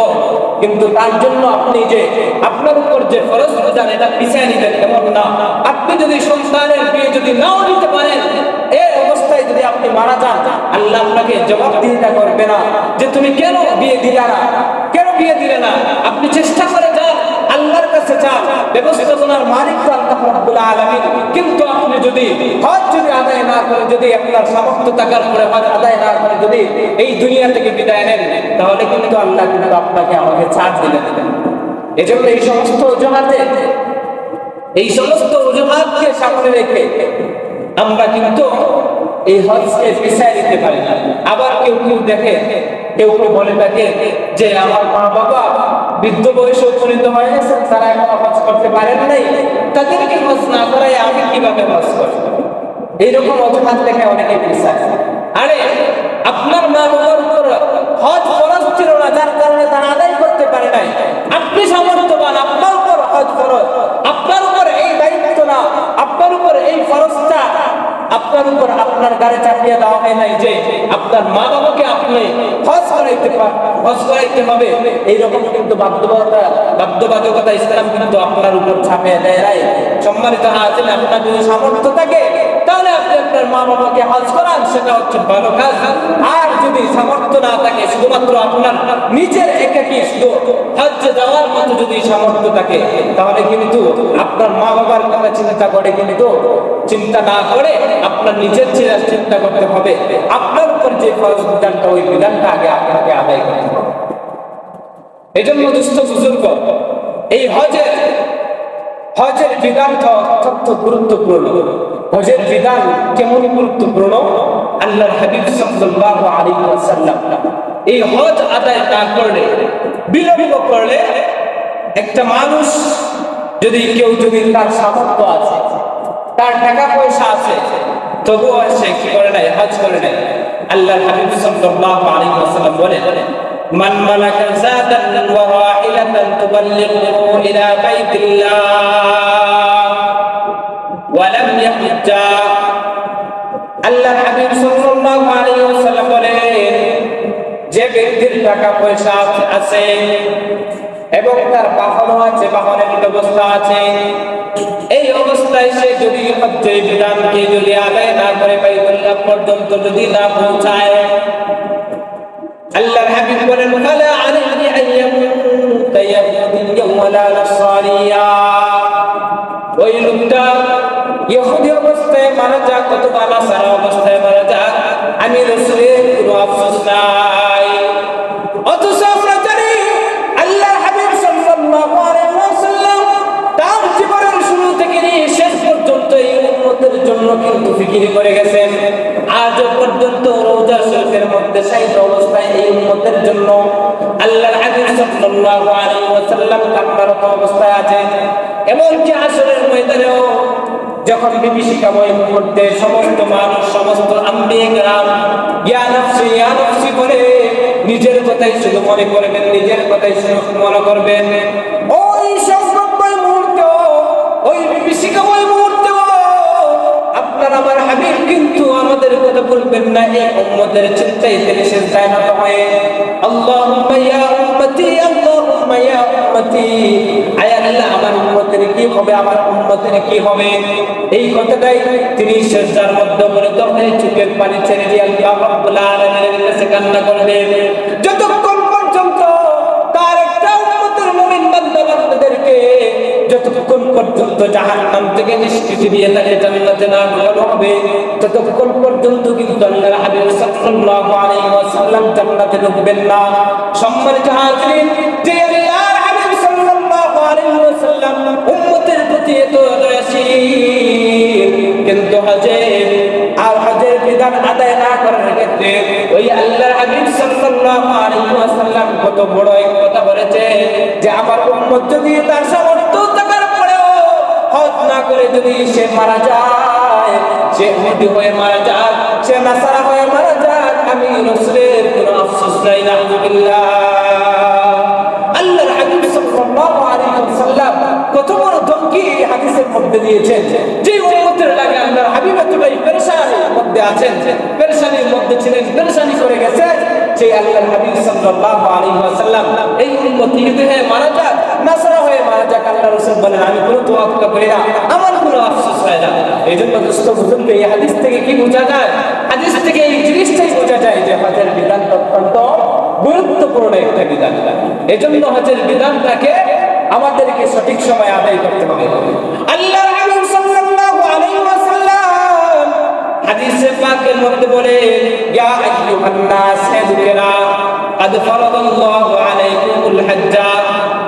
কিন্তু তার জন্য আপনি যে আপনার উপর যে ফরজ বিধান এটা পিছিয়ে নিবেন এমন না। আপনি যদি সন্তানের বিয়ে যদি নাও নিতে পারেন, এই অবস্থায় যদি আপনি মারা যান, আল্লাহ আপনাকে জবাবদিহিতা করবে না যে তুমি কেন বিয়ে দিলে না, কেন বিয়ে দিলে না। আপনি চেষ্টা করে যান, আল্লাহর কাছে যান, ব্যবস্থাপনার মালিক তো আল্লাহ রাব্বুল আলামিন। কিন্তু আপনি যদি হজ যদি আদায় না করে, যদি আপনার সামর্থ্য থাকার পরে হজ আদায় না করে যদি এই দুনিয়া থেকে বিদায় নেন, তাহলে কিন্তু আল্লাহ কিন্তু আপনাকে আমাকে ছাড় দিলে দেবেন। এজন্য এই সমস্ত অজুহাতকে সামনে রেখে আমরা কিন্তু এই হজকে পিছায় দিতে পারি না। আবার কেউ দেখে, কেউ বলে থাকে যে আমার মা বাবা বৃদ্ধ বয়সে উপনীত হয়ে গেছে, তারা এখন হজ করতে পারেন নাই, তাদেরকে হজ না করাই আমি কিভাবে হজ করব? এইরকম অজুহাত দেখে অনেকে পিছায়। আরে আপনার মা বাবার উপর হজ ফরজ ছিল না, যার কারণে তারা আদায় করতে পারে নাই। আপনি সামর্থ্যবান, আপনার উপর হজ ফরজ, আপনার উপর এই দায়িত্ব না, আপনার উপর এই ফরজটা আপনার উপর আপনার গাড়ি চাপিয়ে দেওয়া হয় নাই যে আপনার মা বাবাকে আপনি হজ করাইতে হবে। এইরকম কিন্তু বাধ্যবাধকতা ইসলাম কিন্তু আপনার উপর চাপিয়ে দেয় নাই। সম্মানিত হাজিরিন, আপনার যদি সামর্থ্য থাকে তাহলে আপনি আপনার মা বাবাকে হজ করান, সেটা হচ্ছে ভালো কাজ। আর যদি সামর্থ্য না থাকে, শুধুমাত্র আপনার নিজের একাকী শুধু হজ্জে যাওয়ার মতো যদি সামর্থ্য থাকে, তাহলে কিন্তু আপনার মা বাবার কথা চিন্তা না করে আপনার নিজের চিন্তা করতে হবে। আপনার উপর যে ফরজ বিধানটা, ওই বিধানটা আগে আপনাকে আদায় করতে হবে। এই জন্য দুস্থ বুজুর্গ, এই হজের বিধানটা অত্যন্ত গুরুত্বপূর্ণ। হজের বিধান কেমন গুরুত্বপূর্ণ, আল্লাহর হাবিব সাল্লাল্লাহু আলাইহি ওয়াসাল্লাম এই হজ আদায় না করলে, বিলম্ব করলে একটা মানুষ যদি কেউ যদি তার সামর্থ্য আছে, তার টাকা পয়সা আছে, তবুও সে কি করে নাই, হজ করে নাই। আল্লাহর হাবিব সাল্লাল্লাহু আলাইহি ওয়াসাল্লাম বলেন, মান মালাকা যাদান ওয়া রাহিলাতান তুবাল্লিগু ইলা বাইতিল্লাহ ওয়া লাম ইয়াহজ্জা। আল্লাহর হাবিব সাল্লাল্লাহু আলাইহি ওয়াসাল্লাম বলেন, যে ব্যক্তির টাকা পয়সা আছে এবং তার বাহনও আছে, বাহনের ব্যবস্থা আছে, এই অবস্থায় সে যদি হজ্জের বিধানকে যদি আদায় না করে বাইতুল্লাহ পর্যন্ত যদি না পৌঁছায়, আল্লাহর হাবিব বলেন, ফালা আলাইহি আইয়ামুতা ইয়াহুদিয়্যান ওয়ালা নাসরানিয়া। ওই লোকটা ইহুদি অবস্থায় মারা যাক অথবা নাসারা অবস্থায় মারা যাক, আমি রাসূলের কোনো আফসোস নাই। অথচ আমরা জানি আল্লাহর হাবিব সাল্লাল্লাহু আলাইহি ওয়াসাল্লাম তার জীবনের শুরু থেকে নিয়ে শেষ পর্যন্ত এই উম্মতের জন্য কিন্তু ফিকির করে গেছেন। আজ পর্যন্ত রওজা শরীফের মধ্যে শায়িত অবস্থায় এই উম্মতের জন্য আল্লাহর হাবিব সাল্লাল্লাহু আলাইহি ওয়াসাল্লাম কান্নারত অবস্থায় আছেন। এমনকি আসরের ময়দানেও যখন বিভীষিকাময় মুহূর্তে সমস্ত মানুষ, সমস্ত আম্বিয়া কেরাম ইয়া নাফসি করে নিজের কথাই শুধু মনে করবেন, নিজের কথাই শুধু মনে করবেন, ওই সংকটময় মুহূর্তে, ওই বিভীষিকাময় মুহূর্তে আপনার আমার হাবিব কিন্তু আমাদের কথা বলবেন না। এই উম্মতের চিন্তায় তিনি সিজদায় নত হয়ে আল্লাহুম্মা ইয়া উম্মতি, আল্লাহুম্মা ইয়া উম্মতি, আয় আল্লাহ আমার উম্মতের কি হবে, আমার উম্মতের কি হবে, এই কথাটাই তিনি সিজদার মধ্যে অবনত হয়ে চোখের পানি ছেড়ে দিয়ে আল্লাহ রাব্বুল আলামিনের কাছে কান্না করবেন, যতক্ষণ পর্যন্ত তার একটা উম্মতের মুমিন বান্দা বান্দাদেরকে যতক্ষণ পর্যন্ত জাহান্নাম থেকে নিষ্কৃতি দিয়ে তাকে জান্নাতে না ঢোকানো হবে, ততক্ষণ পর্যন্ত কিন্তু আল্লাহর হাবিব সাল্লাল্লাহু আলাইহি ওয়াসাল্লাম জান্নাতে ঢুকবেন না। সম্মানিত হাজিরিন, যে আল্লাহর হাবিব সাল্লাল্লাহু আলাইহি ওয়াসাল্লাম উম্মতের প্রতি এত দয়াশীল, কিন্তু হজের বিধান আদায় না করার ক্ষেত্রে ওই আল্লাহর হাবিব সাল্লাল্লাহু আলাইহি ওয়াসাল্লাম কত বড় এক কথা বলেছে যে আমার উম্মত যদি তার সামর্থ্য থাকার পরেও হজ না করে যদি সে মারা যায়, সে ইহুদি হয়ে মারা যাক, সে নাসারা হয়ে মারা যাক, আমি রাসূলের কোনো আফসোস নাই। নাউযুবিল্লাহ। আল্লাহর হাবিব সাল্লাল্লাহু আলাইহি ওয়াসাল্লাম কত বড় ধমকি হাদিসের মধ্যে দিয়েছেন, যে উম্মতের লাগে আল্লাহর হাবিব এতটাই পেরেশানির মধ্যে আছেন, পেরেশানির মধ্যে ছিলেন, পেরেশানি করে গেছে, যে আল্লাহর হাবিব সাল্লাল্লাহু আলাইহি ওয়াসাল্লাম এই উম্মত ইহুদি হয়ে মারা যাক, নাসারা হয়ে মারা যাক, আল্লাহর রাসূল বলেন আমি কোনো তোয়াক্কা করি না, আমার কোনো আফসোস হয় না। এইজন্য দোস্ত বুঝুন, এই হাদিস থেকে কি বোঝা যায়? হাদিস থেকে এই জিনিসটাই বোঝা যায় যে হজের বিধান অত্যন্ত গুরুত্বপূর্ণ একটা বিধান। এজন্য হজের বিধানটাকে আমাদেরকে সঠিক সময় আদায় করতে হবে। আল্লাহর হাবিব সাল্লাল্লাহু আলাইহি ওয়াসাল্লাম হাদিসে পাকের মধ্যে বলে, ইয়া আইয়ুহান নাস, হে লোকেরা, আদ ফারাদাল্লাহু আলাইকুমুল হজ্জ,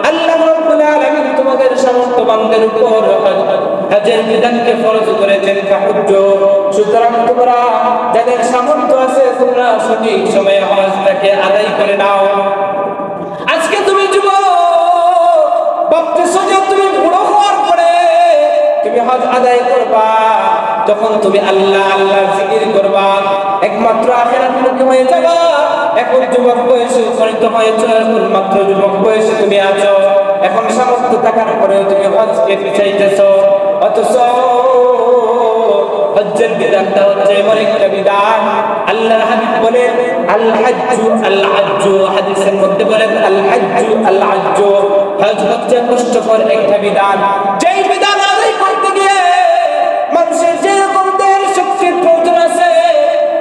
আল্লাহ রাব্বুল আলামিন তোমাদের সামর্থ্যবানদের উপর হজের বিধানকে ফরজ করেছেন। ফাহুজ্জু, সুতরাং তোমরা যাদের সামর্থ্য আছে তোমরা সঠিক সময়ে হজটাকে আদায় করে নাও। আজকে তুমি যুবক ভাবতেছো যে তুমি বুড়ো হওয়ার পরে তুমি হজ আদায় করবা, তখন তুমি আল্লাহ আল্লাহ জিকির করবা, একমাত্র আখিরাতমুখী হয়ে যাবা। এখন যুবক বয়সে উপনীত হয়েছো, এখন মাত্র যুবক বয়সে তুমি আছো, এখন সামর্থ্য থাকার পরেও তুমি হজকে পিছাইতেছো। অথচ হজ্জের বিধানটা হচ্ছে এমন একটা বিধান, আল্লাহর হাবিব বলেন আল হাজ্জু আল হাজ্জু, হাদিসের মধ্যে বলেন আল হাজ্জু আল হাজ্জু, হজ হচ্ছে কষ্টকর একটা বিধান, যেই বিধান আদায় করতে গিয়ে মানুষের যেরকম দেহের শক্তির প্রয়োজন আছে,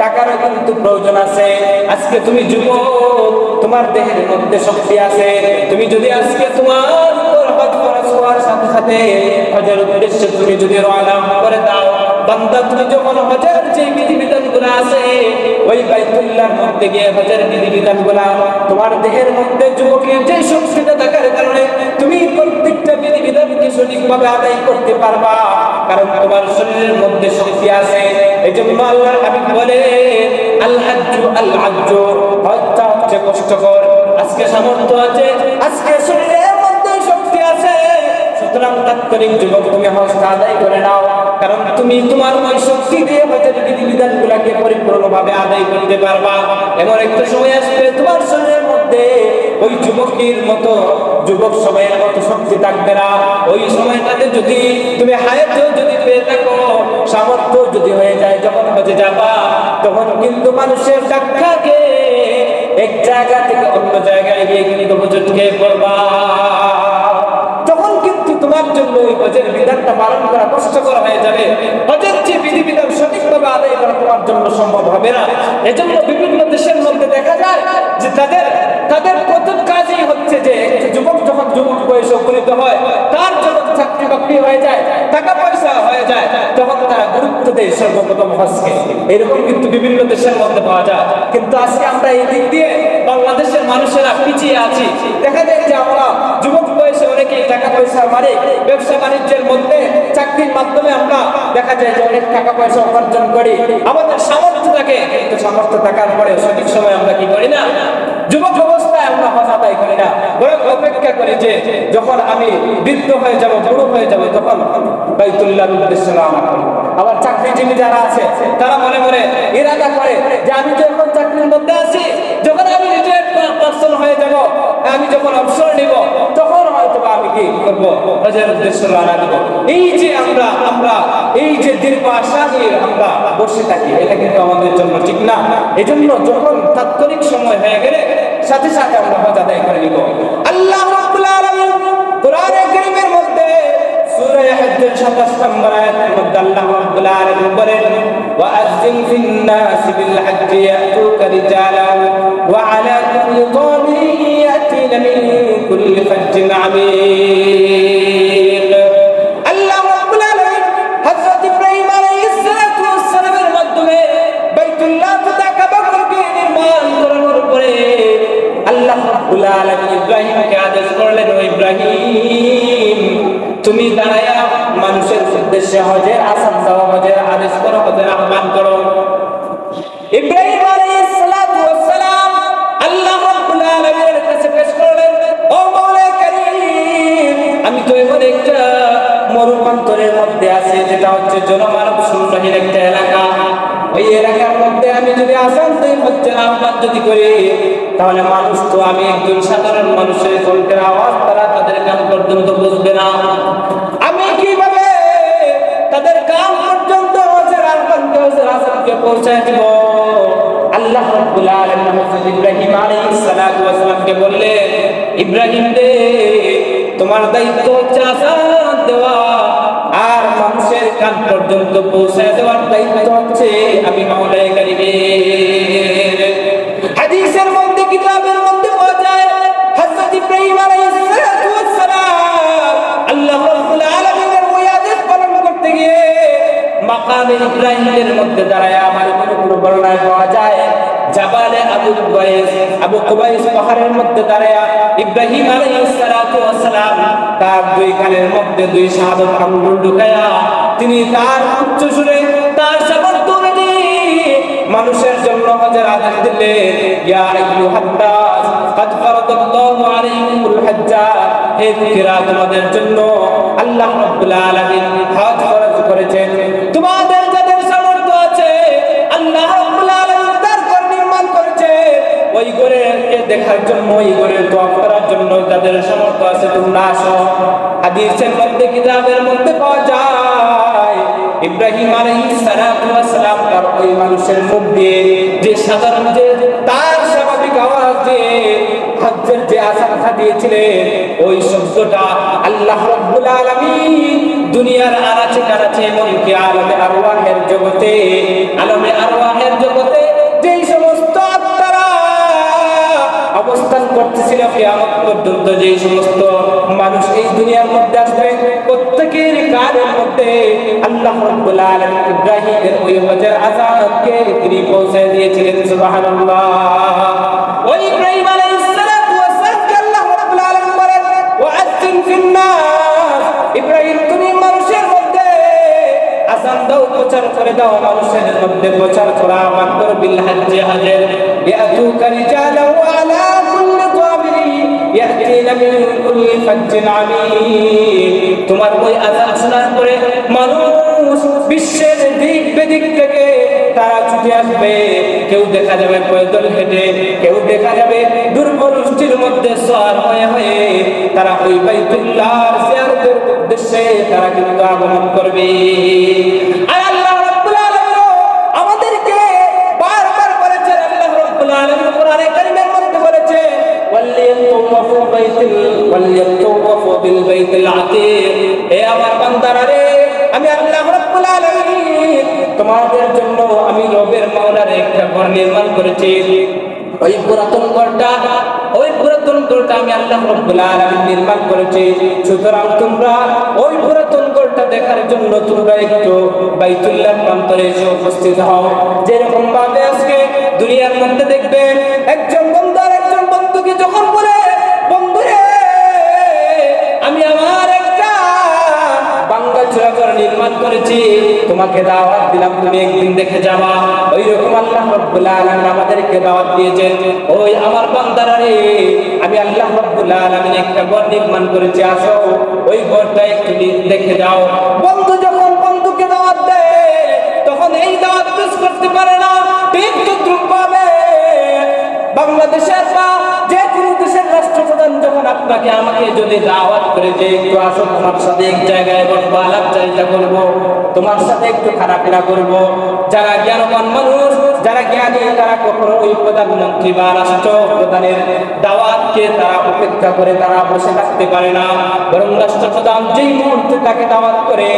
টাকারও কিন্তু প্রয়োজন আছে। আজকে তুমি যুবক, তোমার দেহের মধ্যে শক্তি আছে, তুমি যদি আজকে তোমার হজ ফরজ হওয়ার সাথে সাথে হজের উদ্দেশ্যে তুমি যদি রওনা করে দাও, বান্দা তুমি যখন হজের যে বিধিবিধানগুলো আছে ওই বাইতুল্লাহর মধ্যে গিয়ে হজের বিধিবিধানগুলো তোমার দেহের মধ্যে যুবকের যে শক্তিটা থাকার কারণে তুমি প্রত্যেকটা বিধিবিধানকে সঠিকভাবে আদায় করতে পারবা, কারণ তোমার শরীরের মধ্যে শক্তি আছে। এই জন্য আল্লাহর হাবিব বলে আল হাজ্জু আল হাজ্জু, হজটা হচ্ছে কষ্টকর। আজকে সামর্থ্য আছে, আজকে শরীরের মধ্যে শক্তি আছে, সুতরাং তাৎক্ষণিক যুবক তুমি হজটা আদায় করে নাও, কারণ তুমি তোমার ওই শক্তি দিয়ে হজের বিধিবিধানগুলোকে পরিপূর্ণভাবে আদায় করতে পারবা। এমন একটা সময় আসবে তোমার শরীরের মধ্যে ওই যুবকের মতো যুবক সময়ের মতো শক্তি থাকবে না। ওই সময়টাতে যদি তুমি হায়াত যদি পেয়ে থাকো, সামর্থ্য যদি হয়ে যায়, যখন হজে যাবা তখন কিন্তু মানুষের ধাক্কাকে এক জায়গা থেকে অন্য জায়গায় গিয়ে কিন্তু হুজুরকে করবা। তখন কিন্তু তোমার জন্য ওই হজের বিধানটা পালন করা কষ্টকর হয়ে যাবে। হজের যে বিধিবিধান সঠিকভাবে আদায় করা তোমার জন্য সম্ভব হবে না। এজন্য বিভিন্ন দেশের মধ্যে দেখা যায় যে তাদের প্রথম কাজই হচ্ছে যে যুবক যখন যুবক বয়সে উপনীত হয়, তার যখন চাকরি বাকরি হয়ে যায়, টাকা পয়সা হয়ে যায়, তখন তারা গুরুত্ব দেয় সর্বপ্রথম হজকে। এরকম কিন্তু বিভিন্ন দেশের মধ্যে পাওয়া যায়। কিন্তু আজকে আমরা এই দিক দিয়ে বাংলাদেশের মানুষেরা পিছিয়ে আছি। দেখা যায় যে আমরা যুবক বয়সে অনেকেই টাকা পয়সা মারে, ব্যবসা বাণিজ্যের মধ্যে চাকরির মাধ্যমে আমরা দেখা যায় যে অনেক টাকা পয়সা উপার্জন করি। আমাদের সামর্থ্য থাকে, কিন্তু সামর্থ্য থাকার পরে সঠিক সময় আমরা কি করি না, যুবক অবস্থায় আমরা হজ আদায় করি না, বরং অপেক্ষা করি যে যখন আমি বৃদ্ধ হয়ে যাব, বুড়ো হয়ে যাব, তখন বাইতুল্লাহর উদ্দেশ্যে রওনা করি। আবার চাকরিজীবী যারা আছে তারা মনে মনে ইরাদা করে যে আমি তো এখন চাকরির মধ্যে আছি, যখন আমি রিটায়ার্ড পারসন হয়ে যাব, আমি যখন অবসর নিব, তখন হয়তো আমি কি করব, হজের উদ্দেশ্যে রওনা দেব। এই যে আমরা এই যে দীর্ঘ আশা নিয়ে আমরা বসে থাকি, এটা কিন্তু আমাদের জন্য ঠিক না। এজন্য যখন তাৎক্ষণিক সময় হয়ে গেলে সাথে সাথে আমরা হজ আদায় করে নিব। আল্লাহ রাব্বুল আলামিন কোরআনে কারীমের মধ্যে সূরা হজ্জের 27 নম্বর আয়াতের মধ্যে আল্লাহ রাব্বুল আলামিন বলেন, ওয়াআযযিম ফিন নাসি বিল হজ্জি ইয়াতুকা রিজালান ওয়া আলা কুল্লি দামিরিন ইয়াতিনা মিন কুল্লি ফাজ্জিন আমিক। আল্লাহ রাব্বুল আলামিন হযরত ইব্রাহিম আলাইহিস সালাতু ওয়াস সালামের মাধ্যমে বাইতুল্লাহ তথা কাবাকে নির্মাণ করানোর পরে আল্লাহ রাব্বুল আলামিন ইব্রাহিমকে আদেশ করলেন, ও ইব্রাহিম, তুমি দাঁড়ায়া মানুষের উদ্দেশ্যে হজের আযান দাও, হজের আদেশ করো, হজের আহ্বান করো। ইব্রাহিম আলাইহিস সালাতু ওয়াস সালাম আল্লাহ রাব্বুল আলামিনের কাছে পেশ করলেন, ও মাওলা কারীম, আমি তো এমন একটা মরুপ্রান্তরের মধ্যে আছি, যেটা হচ্ছে জনমানব শূন্যহীন একটা এলাকা। ওই এলাকার মধ্যে আমি যদি আযান দেই, হজ্জের আহ্বান যদি করি, তাহলে মানুষ তো আমি একজন সাধারণ মানুষের কণ্ঠের আওয়াজ তারা তাদের কান পর্যন্ত বুঝবে না। আমি কিভাবে তাদের কান পর্যন্ত হজের আহ্বানকে, হজের আযানকে পৌঁছায় দিব? আল্লাহ রাব্বুল আলামিন হযরত ইব্রাহিম আলাইহিস সালাতু ওয়াস সালামকে বললেন, ইব্রাহিম রে, তোমার দায়িত্ব হচ্ছে আযান দেওয়া, আর মানুষের কান পর্যন্ত পৌঁছায় দেওয়ার দায়িত্ব হচ্ছে আমি মাওলা কারীমের। হাদিসের মধ্যে, কিতাবের মধ্যে পাওয়া যায় হযরত ইব্রাহিম আলাইহিস সালাতু ওয়াস সালাম আল্লাহ রাব্বুল আলামিনের ওই আদেশ পালন করতে গিয়ে মাকামে ইব্রাহিমের মধ্যে দাঁড়ায় আমার কোনো বর্ণনায় পাওয়া যায় জাবালে আবু কুবাইস পাহাড়ের মধ্যে দাঁড়ায় ইব্রাহিম আলাইহিস সালাতু ওয়াস সালাম তার দুই কানের মধ্যে দুই শাহাদাত আঙ্গুল ঢুকায়া তিনি তার উচ্চ সুরে তার সামর্থ্য অনুযায়ী মানুষের জন্য হজের আদেশ দিলেন, ইয়া আইয়ুহান নাস কাদ ফারাদাল্লাহু আলাইকুমুল হজ্জা, হে লোকেরা, তোমাদের জন্য আল্লাহ রাব্বুল আলামিন হজ ফরজ করেছেন। তোমাদের যাদের সামর্থ্য আছে, আল্লাহ রাব্বুল আলামিন তার ঘর নির্মাণ করেছে, ওই ঘরকে দেখার জন্য, ওই ঘরের তওয়াফ করার জন্য যাদের সামর্থ্য আছে তোমরা আসো। হাদিসের মধ্যে, কিতাবের মধ্যে পাওয়া যায় ইব্রাহিম আলাইহিস সালাতু ওয়াস সালাম তার ওই মানুষের মুখ দিয়ে যে সাধারণ যে তার স্বাভাবিক আওয়াজ দিয়ে হজ্জের যে আযান দিয়েছিলেন, ওই শব্দটা আল্লাহ রাব্বুল আলামিন দুনিয়ার আনাচে কানাচে, এমনকি আলমে আরওয়াহের জগতে, আলমে আরওয়াহের জগতে যেই সমস্ত আত্মারা অবস্থান করতেছিল কিয়ামত পর্যন্ত, যেই সমস্ত মানুষ এই দুনিয়ার মধ্যে আসবে, প্রত্যেকের কানের মধ্যে আল্লাহ রাব্বুল আলামিন ইব্রাহিমের ওই হজের আযানকে তিনি পৌঁছে দিয়েছিলেন। সুবহানাল্লাহ। ওই ইব্রাহিম আলাইহিস সালাতু ওয়াস সালামকে আল্লাহ রাব্বুল আলামিন বলেন, ওয়াআযযিম ফিন নাস, ইব্রাহিম তুমি মানুষের মধ্যে আযান দাও, প্রচার করে দাও, মানুষের মধ্যে প্রচার করা আহ্বান করো, বিল হজ্জি, হজের, ইয়াতুকা রিজালান ওয়া আলা কুল্লি দামিরিন ইয়াতিনা মিন ফাজ্জিন আলীম। তোমার ওই আযান শোনার পরে মানুষ বিশ্বের দিক বিদিক থেকে তারা ছুটে আসবে। কেউ দেখা যাবে পয়দল হেঁটে, কেউ দেখা যাবে দুর্বৃষ্টির মধ্যে সওয়ার হয়ে হয়ে তারা ওই বাইতুল্লাহর জিয়ারতের উদ্দেশ্যে তারা কিন্তু আগমন করবে। আর আল্লাহ রাব্বুল আলামিন আমাদেরকে বারবার বলেছেন, আল্লাহ রাব্বুল আলামিন কোরআনে কারীমের মধ্যে বলেছেন, ওয়ালিয়াতাওয়াফু বিল বাইতিল আতীক। হে আমার বান্দারা রে, আমি আল্লাহ রাব্বুল আলামিন তোমাদের জন্য আমি রবের মাওলার একটা ঘর নির্মাণ করেছি। ওই পুরাতন ঘরটা আমি আল্লাহ রাব্বুল আলামিন নির্মাণ করেছি। সুতরাং তোমরা ওই পুরাতন ঘরটা দেখার জন্য তোমরা একটু বাইতুল্লাহ প্রান্তরে এসে উপস্থিত হও। যেরকম ভাবে আজকে দুনিয়ার মধ্যে দেখবেন একজন বন্ধুকে যখন বলে, বন্ধুরে আমি আমার একটা বাংলা ঘর নির্মাণ করেছি, তোমাকে দাওয়াত দিলাম, তুমি একদিন দেখে যাবা। ওই রকম আল্লাহ রাব্বুল আলামিন আমাদেরকে দাওয়াত দিয়েছেন, ওই আমার বান্দারা রে, আমি আল্লাহ রাব্বুল আলামিন একটা ঘর নির্মাণ করেছি, আসো ওই ঘরটা একটু দেখে যাও। বন্ধু যখন বন্ধুকে দাওয়াত দেয় তখন এই দাওয়াত মিস করতে পারে না। ঠিক তদ্রুপ ভাবে বাংলাদেশের বা যে কোনো দেশের রাষ্ট্রপ্রধান যখন আপনাকে আমাকে যদি দাওয়াত করে যে একটু আসো, তোমার সাথে এক জায়গায় বসবো, আলাপচারিতা করবো, তোমার সাথে একটু খারাপিনা করবো, যারা জ্ঞানবান মানুষ, যারা জ্ঞানী, তারা কখনো ওই প্রধানমন্ত্রী বা রাষ্ট্রপ্রধানের দাওয়াতকে তারা উপেক্ষা করে তারা বসে থাকতে পারে না। বরং রাষ্ট্রপ্রধান যেই মুহূর্তে তাকে দাওয়াত করে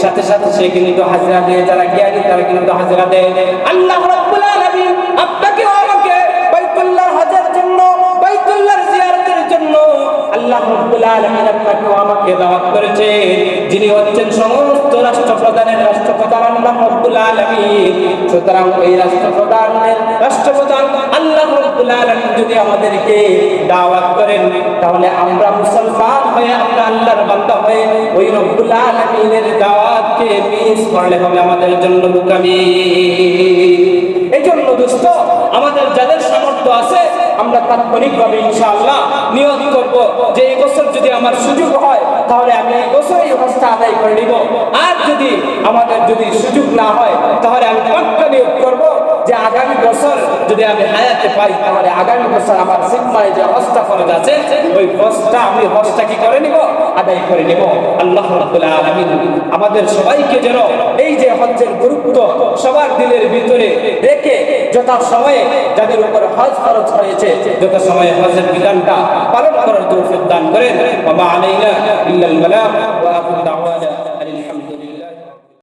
সাথে সাথে সে কিন্তু হাজিরা দেয়। যারা জ্ঞানী তারা কিন্তু হাজিরা দেয়। আল্লাহ রাব্বুল আলামিন আপনাকে আমাকে বাইতুল্লাহর হজের জন্য, বাইতুল্লাহর জিয়ারতের জন্য আল্লাহ রাব্বুল আলামিন আপনাকে আমাকে দাওয়াত করেছে। যিনি হচ্ছেন সমস্ত রাষ্ট্রপ্রধানের রাষ্ট্রপ্রধান আল্লাহ রাব্বুল আলামিন। সুতরাং ওই রাষ্ট্রপ্রধান আল্লাহ রাব্বুল আলামিন যদি আমাদেরকে দাওয়াত করেন, তাহলে আমরা মুসলমান হয়ে, আমরা আল্লাহর বান্দা হয়ে ওই রব্বুল আলামিনের দাওয়াতকে মিস করলে হবে আমাদের জন্য বোকামি। এই জন্য দোস্ত, আমাদের যাদের সামর্থ্য আছে আমরা তাৎক্ষণিকভাবে ইনশাআল্লাহ নিয়ত করব যে এই বছর যদি আমার সুযোগ হয় তাহলে আমি এই বছর এই হজটা আদায় করে নিব। আর যদি আমাদের সুযোগ না হয় তাহলে আমি পাক্কা নিয়ত করব যে আগামী বছর যদি আমি হায়াতে পাই তাহলে আগামী বছর আমার জিম্মায় যে হজটা ফরজ আছে ওই হজটা কি করে নিব, আদায় করে নিব। আল্লাহ রাব্বুল আলামিন আমাদের সবাইকে যেন এই যে হজ্জের গুরুত্ব সবার দিলের ভিতরে রেখে যথা সময়ে যাদের উপর হজ ফরজ হয়েছে যথা সময়ে হজের বিধানটা পালন করার তৌফিক দান করেন। ওয়া মা আলাইনা ইল্লাল বালাগ ওয়া আখিরু